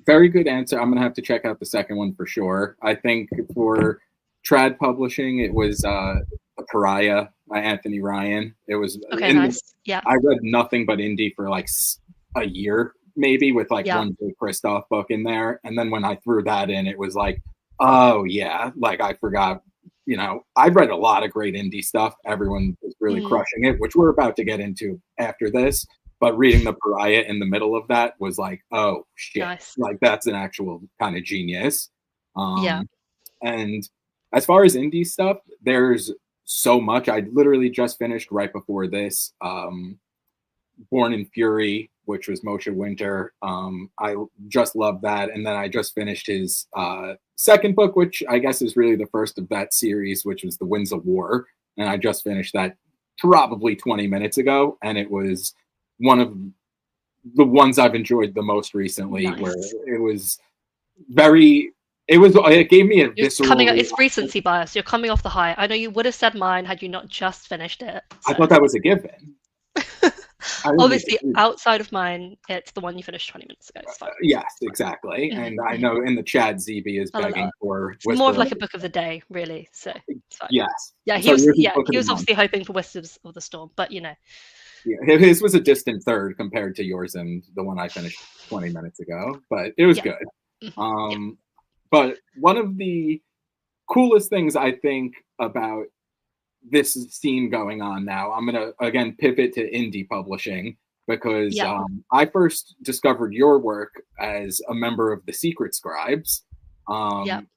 very good answer. I'm gonna have to check out the second one for sure. I think for trad publishing, it was A Pariah by Anthony Ryan. It was okay, nice. Yeah, I read nothing but indie for like a year maybe, with like one Jay Kristoff book in there, and then when I threw that in, it was like, oh yeah, like I forgot. You know, I've read a lot of great indie stuff. Everyone is really crushing it, which we're about to get into after this. But reading The Pariah in the middle of that was like, oh shit, nice. Like that's an actual kind of genius. And as far as indie stuff, there's so much. I literally just finished right before this, Born in Fury, which was Moshe Winter. I just love that. And then I just finished his second book, which I guess is really the first of that series, which was The Winds of War. And I just finished that probably 20 minutes ago. And it was one of the ones I've enjoyed the most recently, nice. Where it was it gave me a visceral... It's recency bias. You're coming off the high. I know you would have said mine had you not just finished it. So. I thought that was a given. Obviously, outside of mine, it's the one you finished 20 minutes ago. It's fine. Yes, exactly. And I know in the chat, ZB is begging for... It's more of like a book of the day, really. So it's fine. Yes. Yeah, he was obviously hoping for Whispers of the Storm, but you know. Yeah, his was a distant third compared to yours and the one I finished 20 minutes ago, but it was good. But one of the coolest things I think about this scene going on now, I'm going to again pivot to indie publishing because Yeah. I first discovered your work as a member of the Secret Scribes. Yeah. Um,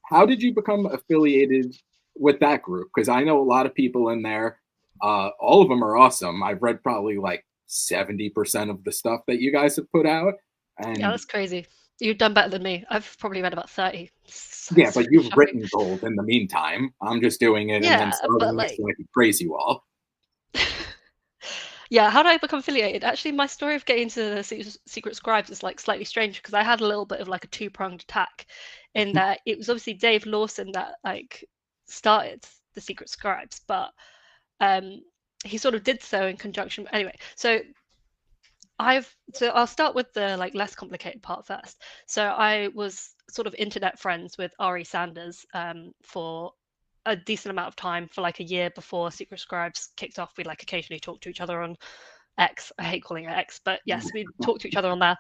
how did you become affiliated with that group? Because I know a lot of people in there. All of them are awesome. I've read probably like 70% of the stuff that you guys have put out. Yeah, And that's crazy. You've done better than me. I've probably read about 30. So yeah, it's but really you've shocking. written gold in the meantime. I'm just doing it and then Yeah, but starting this like, like a crazy wall. yeah, how did I become affiliated? Actually, my story of getting to the Secret Scribes is like slightly strange because I had a little bit of like a two-pronged attack in that it was obviously Dave Lawson that like started the Secret Scribes, but um he sort of did so in conjunction. Anyway, so I'll start with the like less complicated part first. So I was sort of internet friends with Ari Sanders for a decent amount of time for like a year before Secret Scribes kicked off. We like occasionally talk to each other on X. I hate calling it X, but yes, we talk to each other on there.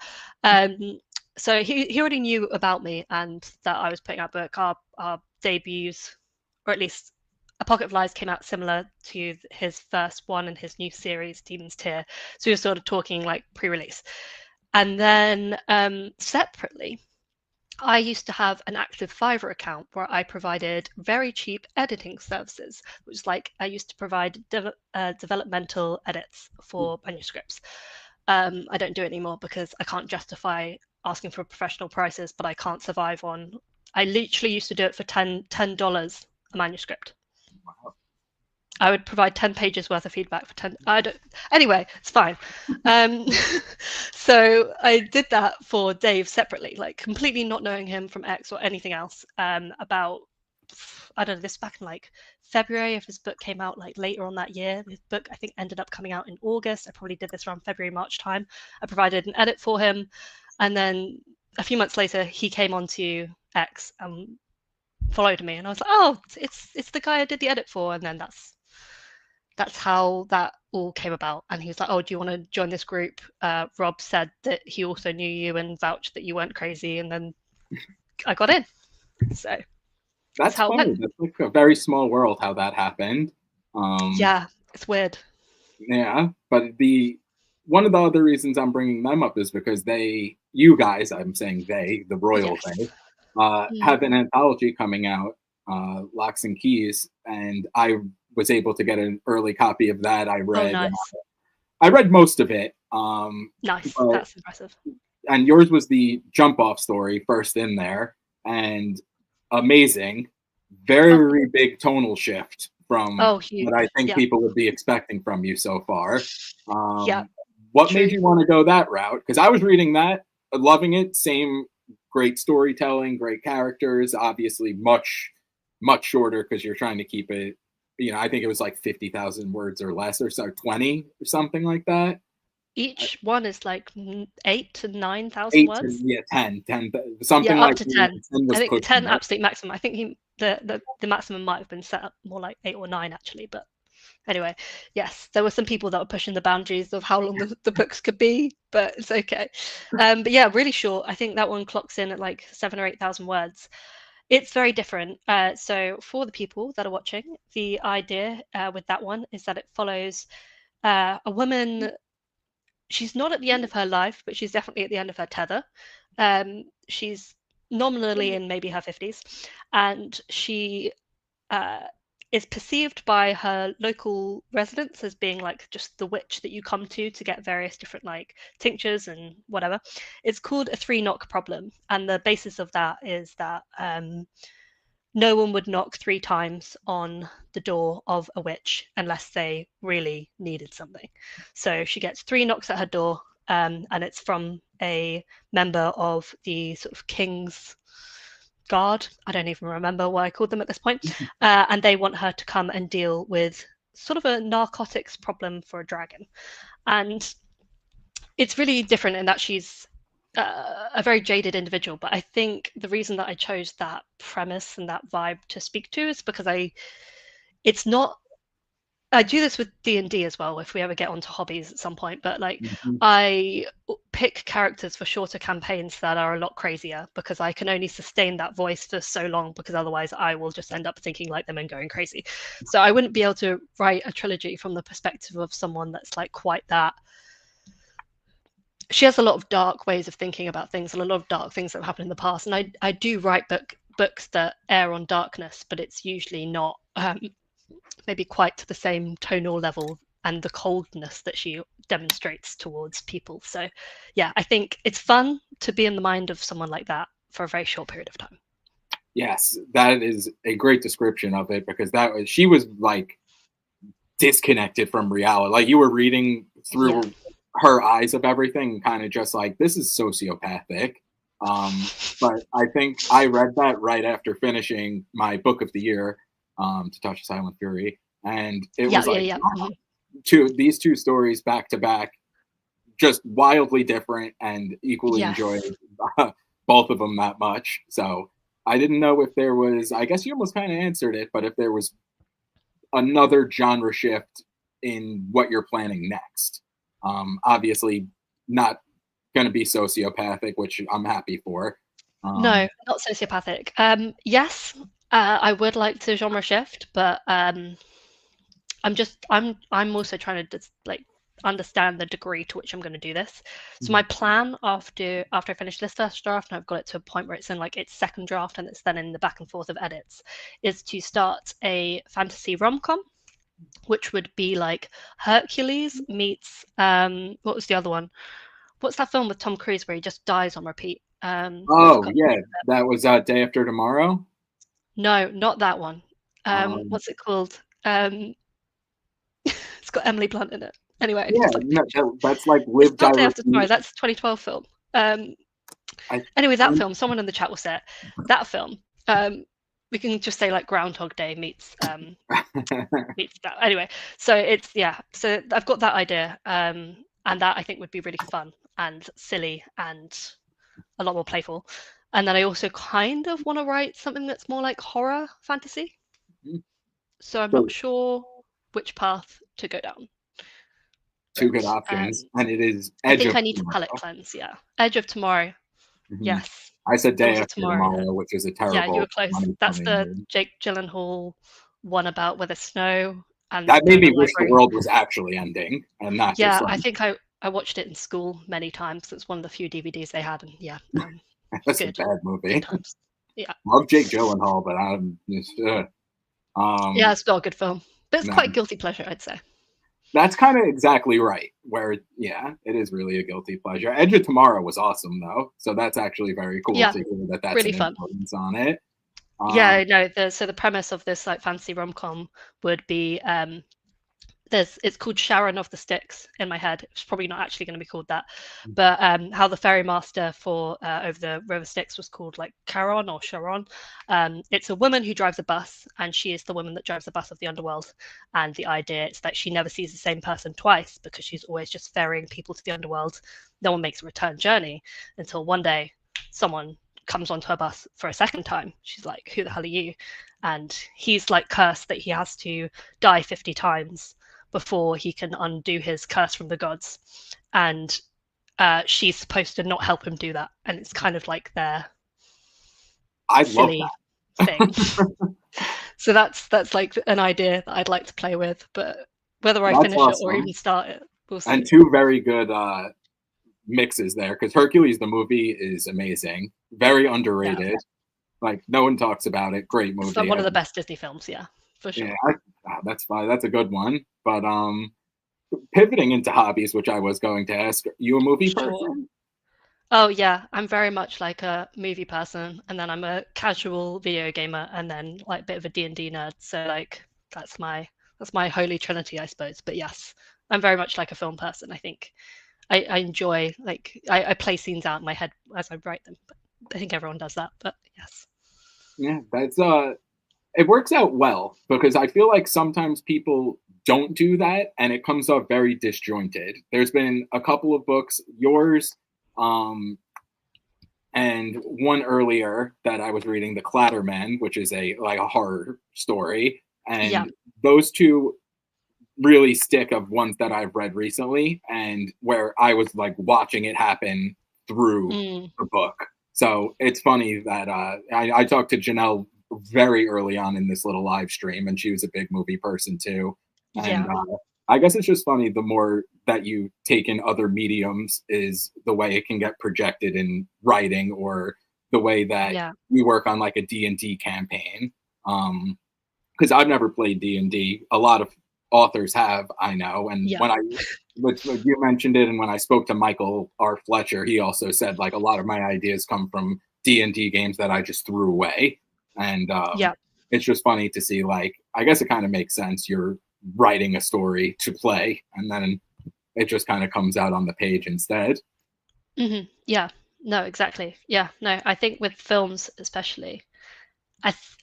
So he already knew about me and that I was putting out book. Our debuts, or at least A Pocket of Lies, came out similar to his first one in his new series, Demon's Tear. So we were sort of talking like pre-release. And then separately, I used to have an active Fiverr account where I provided very cheap editing services, which is like I used to provide developmental edits for manuscripts. I don't do it anymore because I can't justify asking for professional prices, but I can't survive on. I literally used to do it for $10 a manuscript. I would provide 10 pages worth of feedback for 10. I don't, anyway, it's fine. Um, so I did that for Dave separately, like completely not knowing him from X or anything else. About, I don't know, this back in like February, if his book came out like later on that year. His book, I think, ended up coming out in August. I probably did this around February, March time. I provided an edit for him. And then a few months later, he came onto X and followed me. And I was like, oh, it's the guy I did the edit for. And then that's how that all came about. And he was like, oh, do you want to join this group? Rob said that he also knew you and vouched that you weren't crazy. And then I got in. So That's how it went. funny. That's like a very small world how that happened. Yeah, it's weird. Yeah, but the one of the other reasons I'm bringing them up is because you guys, I'm saying the royal Yes. they, have an anthology coming out, Locks and Keys, and I was able to get an early copy of that. Oh, nice. I read most of it. Nice. But, That's impressive. and yours was the jump off story first in there, and amazing, very big tonal shift from Oh, huge. what I think Yeah. people would be expecting from you so far. Yeah. What True. made you want to go that route? Because I was reading that, loving it. Same great storytelling, great characters. Obviously, much shorter because you're trying to keep it. I think it was like 50,000 words or less, or so 20 or something like that. Each one is like 8 to 9,000 Eight to words. yeah, 10, something Yeah, up like to that. 10. 10 I was think pushing 10 it. absolute maximum. I think the maximum might have been set up more like 8 or 9 actually, but anyway, yes, there were some people that were pushing the boundaries of how long the books could be, but it's okay. But yeah, really short. I think that one clocks in at like 7 or 8,000 words. It's very different. So for the people that are watching, the idea with that one is that it follows a woman. She's not at the end of her life, but she's definitely at the end of her tether. She's nominally in maybe her 50s, and she uh, is perceived by her local residents as being like just the witch that you come to get various different like tinctures and whatever. It's called a 3 knock problem, and the basis of that is that no one would knock 3 times on the door of a witch unless they really needed something. So she gets 3 knocks at her door, and it's from a member of the sort of king's guard. I don't even remember what I called them at this point. And they want her to come and deal with sort of a narcotics problem for a dragon. And it's really different in that she's a very jaded individual. But I think the reason that I chose that premise and that vibe to speak to is because it's not I do this with D&D as well, if we ever get onto hobbies at some point, but like Mhm. I pick characters for shorter campaigns that are a lot crazier because I can only sustain that voice for so long, because otherwise I will just end up thinking like them and going crazy. So I wouldn't be able to write a trilogy from the perspective of someone that's like quite that. She has a lot of dark ways of thinking about things and a lot of dark things that have happened in the past. And I do write books that air on darkness, but it's usually not maybe quite to the same tonal level and the coldness that she demonstrates towards people. So yeah, I think it's fun to be in the mind of someone like that for a very short period of time. Yes, that is a great description of it, because she was like disconnected from reality. Like you were reading through her eyes of everything, kind of just like, this is sociopathic. But I think I read that right after finishing my book of the year, To Touch a Silent Fury, and it was like, these two stories back to back, just wildly different and equally enjoyed both of them that much. So I didn't know if there was, I guess you almost kind of answered it, but if there was another genre shift in what you're planning next. Obviously not going to be sociopathic, which I'm happy for. No, not sociopathic. Yes, I would like to genre shift, but I'm also trying to like understand the degree to which I'm going to do this. So my plan after I finish this first draft, and I've got it to a point where it's in like its second draft and it's then in the back and forth of edits, is to start a fantasy rom-com, which would be like Hercules meets what was the other one? What's that film with Tom Cruise where he just dies on repeat? Oh yeah, that was Day After Tomorrow. No, not that one. What's it called? It's got Emily Blunt in it. Anyway, yeah, that's like Live Die Day After Tomorrow. Repeat. That's a 2012 film. Anyway, that film. Someone in the chat will say it. That film. We can just say like Groundhog Day meets meets that. Anyway, so it's So I've got that idea, and that I think would be really fun and silly and a lot more playful. And then I also kind of want to write something that's more like horror fantasy. So I'm not sure which path to go down. Two good options, and it is Edge. I think I need to palette cleanse. Yeah, Edge of Tomorrow. Mm-hmm. Yes. I said Day After Tomorrow, which is a terrible. Yeah, you were close. That's the Jake Gyllenhaal one about where the snow. And that made me wish the world was actually ending and not. Yeah, just, I think I watched it in school many times. It's one of the few DVDs they had, and that's good. A bad movie. Good times. Yeah, love Jake Gyllenhaal, but I'm just. Yeah, it's not a good film, but it's quite guilty pleasure, I'd say. That's kind of exactly right. Where it is really a guilty pleasure. Edge of Tomorrow was awesome though, so that's actually very cool to hear that's really fun on it. So the premise of this like fantasy rom-com would be it's called Sharon of the Styx in my head. It's probably not actually going to be called that, but how the ferry master for over the river Styx was called like Charon or Sharon. It's a woman who drives a bus, and she is the woman that drives the bus of the underworld. And the idea is that she never sees the same person twice, because she's always just ferrying people to the underworld. No one makes a return journey until one day someone comes onto her bus for a second time. She's like, who the hell are you? And he's like cursed that he has to die 50 times before he can undo his curse from the gods. And she's supposed to not help him do that. And it's kind of like their silly thing. So that's like an idea that I'd like to play with, but whether I finish it or even start it, we'll see. And two very good mixes there, because Hercules the movie is amazing, very underrated. Like no one talks about it. Great movie. It's one of the best Disney films, for sure. Yeah, that's fine. That's a good one. But pivoting into hobbies, which I was going to ask, you a movie person? Oh yeah, I'm very much like a movie person, and then I'm a casual video gamer, and then like a bit of a D&D nerd. So like that's my holy trinity, I suppose. But yes, I'm very much like a film person. I think I enjoy, like I play scenes out in my head as I write them. But I think everyone does that. But yes. Yeah, that's it works out well, because I feel like sometimes people don't do that and it comes off very disjointed. There's been a couple of books, yours, and one earlier that I was reading, The Clatterman, which is a horror story. And those two really stick of ones that I've read recently, and where I was like watching it happen through Mm, the book. So it's funny that I talked to Janelle very early on in this little live stream, and she was a big movie person too. And yeah, I guess it's just funny, the more that you take in other mediums is the way it can get projected in writing, or the way that yeah, we work on like a D&D campaign. Because I've never played D&D. A lot of authors have, I know. And yeah, when you mentioned it, and when I spoke to Michael R. Fletcher, he also said like a lot of my ideas come from D&D games that I just threw away. And yeah. it's just funny to see, like, I guess it kind of makes sense. You're writing a story to play, and then it just kind of comes out on the page instead. Yeah. No, exactly. Yeah. No, I think with films especially,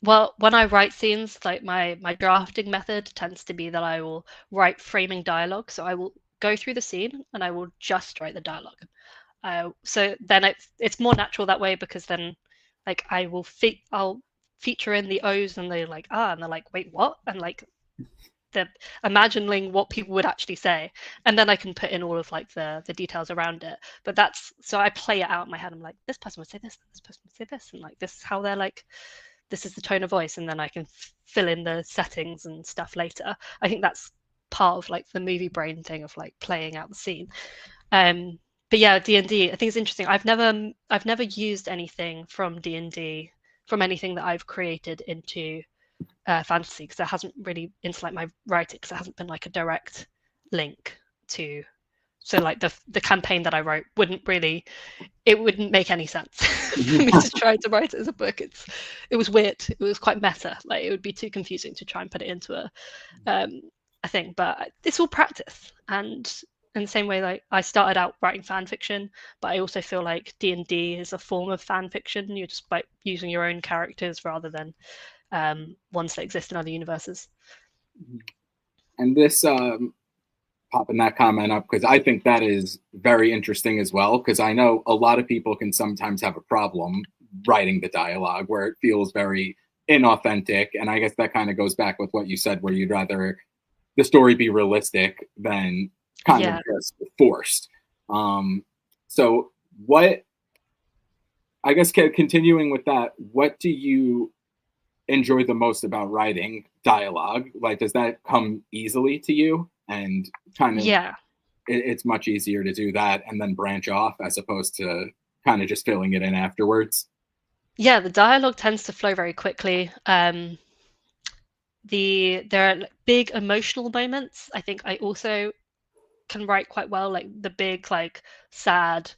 well, when I write scenes, like my drafting method tends to be that I will write framing dialogue. So I will go through the scene and I will just write the dialogue. So then it's more natural that way, because then like I'll feature in the O's and they're like and they're like, wait, what? And like they're imagining what people would actually say, and then I can put in all of like the details around it. But that's so I play it out in my head. I'm like, this person would say this person would say this, and like this is how they're like, this is the tone of voice, and then I can fill in the settings and stuff later. I think that's part of like the movie brain thing of like playing out the scene. But yeah, D&D, I think it's interesting. I've never used anything from D&D, from anything that I've created into fantasy, because it hasn't really, into like my writing, because it hasn't been like a direct link to. So like the campaign that I wrote wouldn't make any sense for me to try to write it as a book. It was weird. It was quite meta. Like it would be too confusing to try and put it into a thing. But it's all practice, and in the same way, like I started out writing fan fiction, but I also feel like D&D is a form of fan fiction. You're just like using your own characters rather than ones that exist in other universes. And this popping that comment up, because I think that is very interesting as well. Because I know a lot of people can sometimes have a problem writing the dialogue where it feels very inauthentic. And I guess that kind of goes back with what you said, where you'd rather the story be realistic than kind of Yeah. just forced. So, what, I guess, continuing with that, what do you enjoy the most about writing dialogue? Like, does that come easily to you? And kind of, Yeah. it's much easier to do that and then branch off, as opposed to kind of just filling it in afterwards. Yeah, the dialogue tends to flow very quickly. There are like big emotional moments. I think I also can write quite well, like the big like sad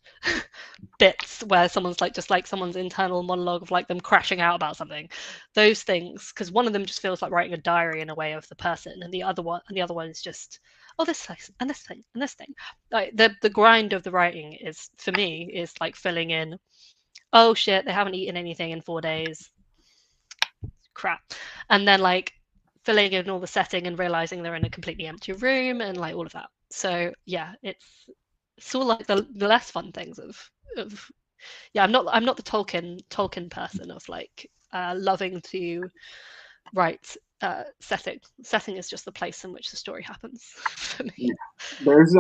bits where someone's like just like someone's internal monologue of like them crashing out about something. Those things, because one of them just feels like writing a diary in a way of the person, and the other one is just, oh, this thing and this thing and this thing. Like the grind of the writing is, for me, is like filling in, oh shit, they haven't eaten anything in 4 days, crap, and then like filling in all the setting and realizing they're in a completely empty room and like all of that. So yeah, it's all like the less fun things of yeah. I'm not the Tolkien person of like loving to write setting. Setting is just the place in which the story happens for me. Yeah. There's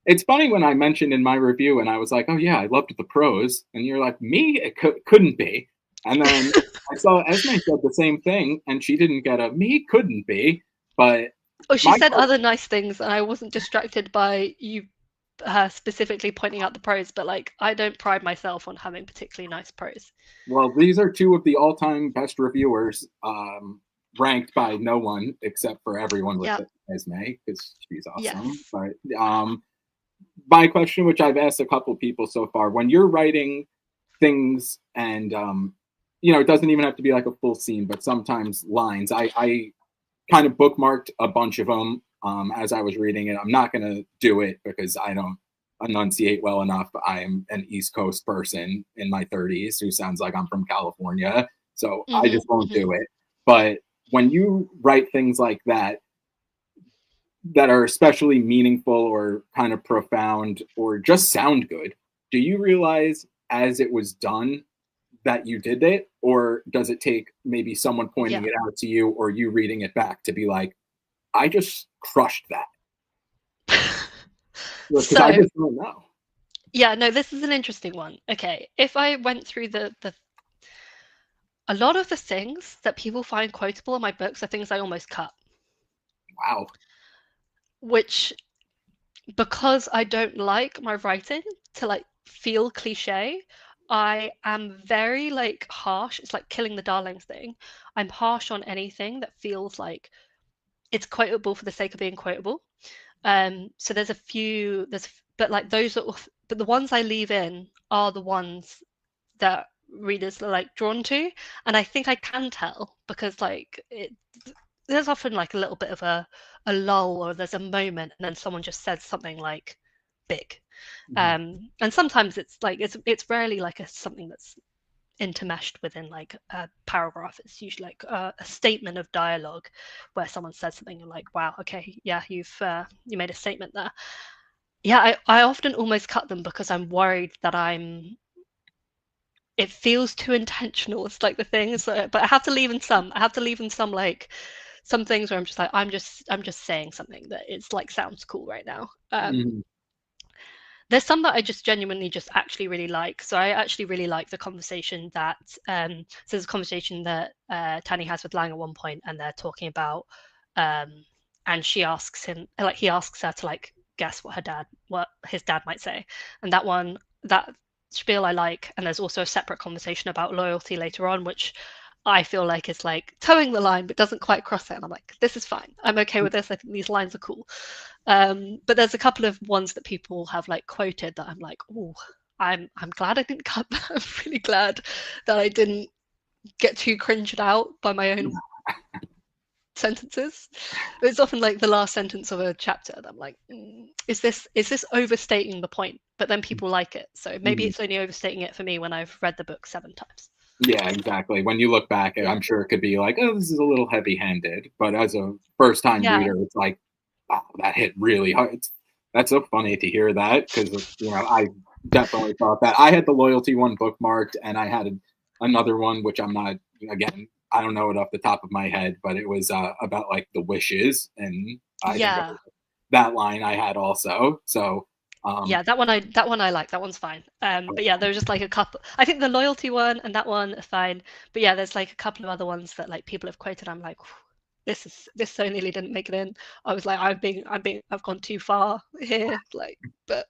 it's funny, when I mentioned in my review and I was like, oh yeah, I loved the prose, and you're like, me, it couldn't be. And then I saw Esme said the same thing, and she didn't get a me couldn't be. But Oh, she my said other nice things, and I wasn't distracted by you specifically pointing out the prose, but like I don't pride myself on having particularly nice prose. Well, these are two of the all-time best reviewers, ranked by no one except for everyone with Yeah. Esme, because she's awesome. Yes. But my question, which I've asked a couple people so far, when you're writing things, and it doesn't even have to be like a full scene, but sometimes lines. I kind of bookmarked a bunch of them as I was reading it. I'm not going to do it because I don't enunciate well enough. I'm an East Coast person in my 30s who sounds like I'm from California. So I Mm-hmm, just won't mm-hmm. do it. But when you write things like that are especially meaningful or kind of profound or just sound good, do you realize as it was done that you did it? Or does it take maybe someone pointing Yeah. it out to you or you reading it back to be like, I just crushed that because I So just don't know. yeah, no, this is an interesting one. Okay, if I went through a lot of the things that people find quotable in my books are things I almost cut, Wow. which because I don't like my writing to like feel cliche, I am very like harsh. It's like killing the darlings thing. I'm harsh on anything that feels like it's quotable for the sake of being quotable. So there's a few but like those that but the ones I leave in are the ones that readers are like drawn to, and I think I can tell because like there's often like a little bit of a lull, or there's a moment and then someone just says something like big. And sometimes it's like it's rarely like something that's intermeshed within like a paragraph. It's usually like a statement of dialogue where someone says something, you're like, wow, okay, yeah, you made a statement there. Yeah, I often almost cut them because I'm worried that it feels too intentional. It's like the thing is, but I have to leave in some. I have to leave in some like some things where I'm just like I'm just saying something that it's like sounds cool right now. There's some that I just genuinely just actually really like. So I actually really like the conversation that so there's a conversation that Tanny has with Lang at one point, and they're talking about and she asks him, like he asks her to like guess what his dad might say, and that spiel I like. And there's also a separate conversation about loyalty later on, which I feel like is like towing the line but doesn't quite cross it, and I'm like, this is fine, I'm okay with this, I think these lines are cool. But there's a couple of ones that people have like quoted that I'm like, oh, I'm glad I didn't cut that. I'm really glad that I didn't get too cringed out by my own sentences. It's often like the last sentence of a chapter that I'm like, is this overstating the point? But then people like it, so maybe it's only overstating it for me when I've read the book 7 times. Yeah, exactly. When you look back, I'm sure it could be like, oh, this is a little heavy-handed. But as a first-time reader, it's like, wow, that hit really hard. That's so funny to hear that because, I definitely thought that. I had the loyalty one bookmarked, and I had another one, which I'm not, again, I don't know it off the top of my head, but it was about like the wishes. And I think that line I had also. So yeah, that one I like. That one's fine. But yeah, there's just like a couple. I think the loyalty one and that one are fine. But yeah, there's like a couple of other ones that like people have quoted. I'm like, this so nearly didn't make it in. I was like, I've gone too far here. Like, but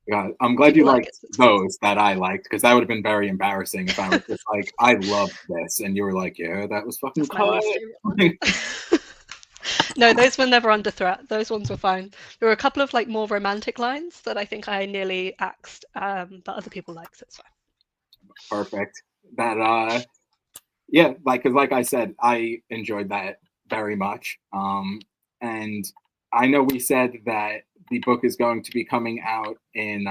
yeah, I'm glad you liked those that I liked, because that would have been very embarrassing if I was just like, I loved this, and you were like, yeah, that was fucking cool. No, those were never under threat. Those ones were fine. There were a couple of like more romantic lines that I think I nearly axed, but other people liked, so it's fine. Perfect. That yeah, because like I said, I enjoyed that very much. And I know we said that the book is going to be coming out in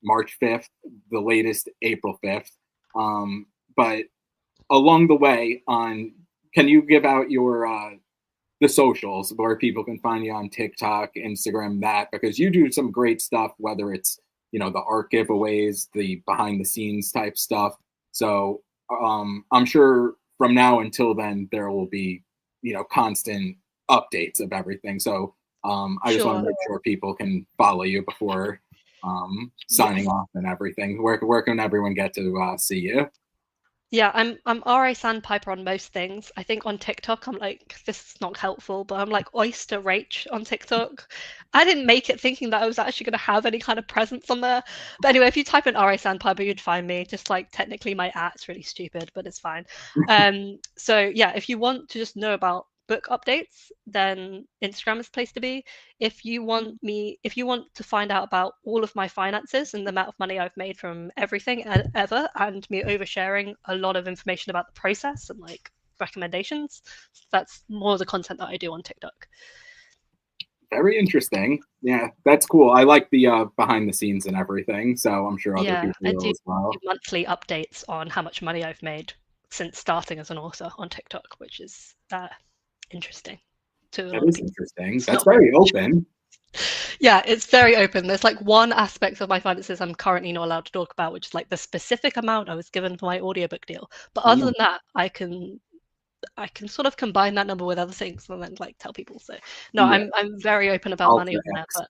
March 5th, the latest April 5th. But along the way, can you give out your the socials where people can find you on TikTok, Instagram, that, because you do some great stuff, whether it's, the art giveaways, the behind the scenes type stuff. So I'm sure from now until then, there will be, constant updates of everything. So I just want to make sure people can follow you before signing off and everything. Where can everyone get to see you? Yeah, I'm RA Sandpiper on most things. I think on TikTok I'm like, this is not helpful, but I'm like Oyster Rach on TikTok. I didn't make it thinking that I was actually going to have any kind of presence on there. But anyway, if you type in RA Sandpiper, you'd find me. Just like technically my at's really stupid, but it's fine. So yeah, if you want to just know about book updates, then Instagram is the place to be. If you want to find out about all of my finances and the amount of money I've made from everything ever, and me oversharing a lot of information about the process and like recommendations, that's more of the content that I do on TikTok. Very interesting. Yeah, that's cool. I like the behind the scenes and everything, so I'm sure other people will as well. Do monthly updates on how much money I've made since starting as an author on TikTok, which is interesting. That is interesting. That's very open. Yeah, it's very open. There's like one aspect of my finances I'm currently not allowed to talk about, which is like the specific amount I was given for my audiobook deal. But other than that, I can sort of combine that number with other things and then like tell people. So no, Yeah, I'm very open about all money for on there, X. but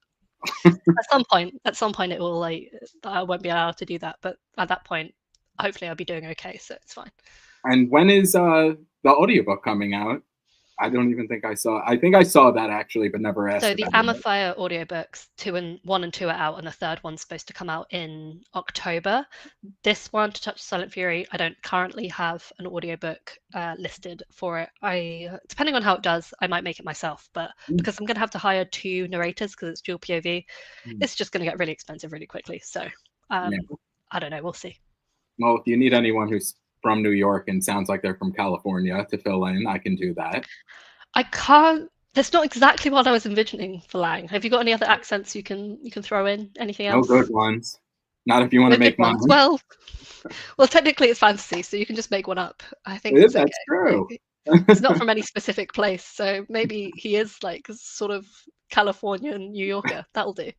at some point it will like I won't be allowed to do that. But at that point, hopefully I'll be doing okay, so it's fine. And when is the audiobook coming out? I don't even think I saw. I think I saw that actually, but never asked So the about it. Amafire audiobooks, 1 and 2 are out, and the third one's supposed to come out in October. This one, To Touch Silent Fury, I don't currently have an audiobook listed for it. Depending on how it does, I might make it myself, but because I'm going to have to hire 2 narrators because it's dual POV, it's just going to get really expensive really quickly. So Yeah. I don't know. We'll see. Well, if you need anyone who's from New York and sounds like they're from California to fill in, I can do that. I can't. That's not exactly what I was envisioning for Lang. Have you got any other accents you can throw in? Anything No good else? ones. Not if you want No to good make ones. mine. Well, technically it's fantasy, so you can just make one up. I think it's That's okay. true. Like, he's not from any specific place, so maybe he is like sort of Californian New Yorker. That'll do.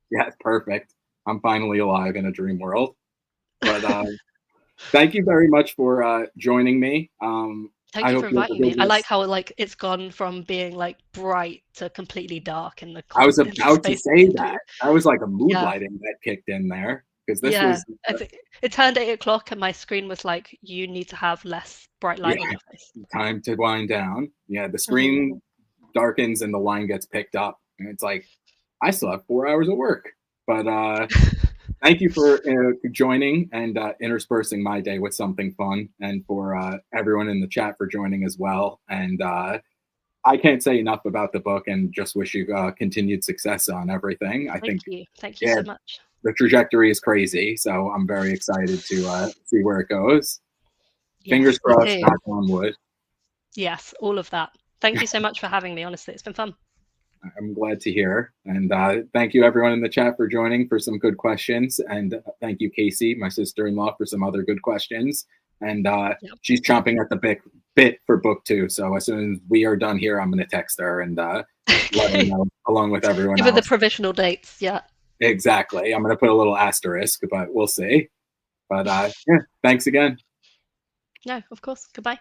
Yeah, perfect. I'm finally alive in a dream world. But thank you very much for joining me. Thank I you hope for you'll inviting me. forgive I like this. how like it's gone from being like bright to completely dark in the I was in the about to space say between two. that. That was like a mood Yeah. lighting that kicked in there because this Yeah, was, I think it turned 8 o'clock and my screen was like, you need to have less bright yeah, light on your face. time to wind down. Yeah, the Mhm. screen darkens and the line gets picked up, and it's like I still have 4 hours of work. But thank you for joining and interspersing my day with something fun, and for everyone in the chat for joining as well. And I can't say enough about the book, and just wish you continued success on everything. I Thank think, you. Thank you yeah, so much. the trajectory is crazy, so I'm very excited to see where it goes. Fingers Yes, me crossed, too. knock on wood. Yes, all of that. Thank you so much for having me. Honestly, it's been fun. I'm glad to hear. And thank you, everyone in the chat, for joining for some good questions. And thank you, Casey, my sister in law, for some other good questions. And Yep. she's chomping at the bit for book 2. So as soon as we are done here, I'm going to text her and let her Okay. know, along with everyone Give her the else. provisional dates. Yeah. Exactly. I'm going to put a little asterisk, but we'll see. But yeah, thanks again. No, of course. Goodbye.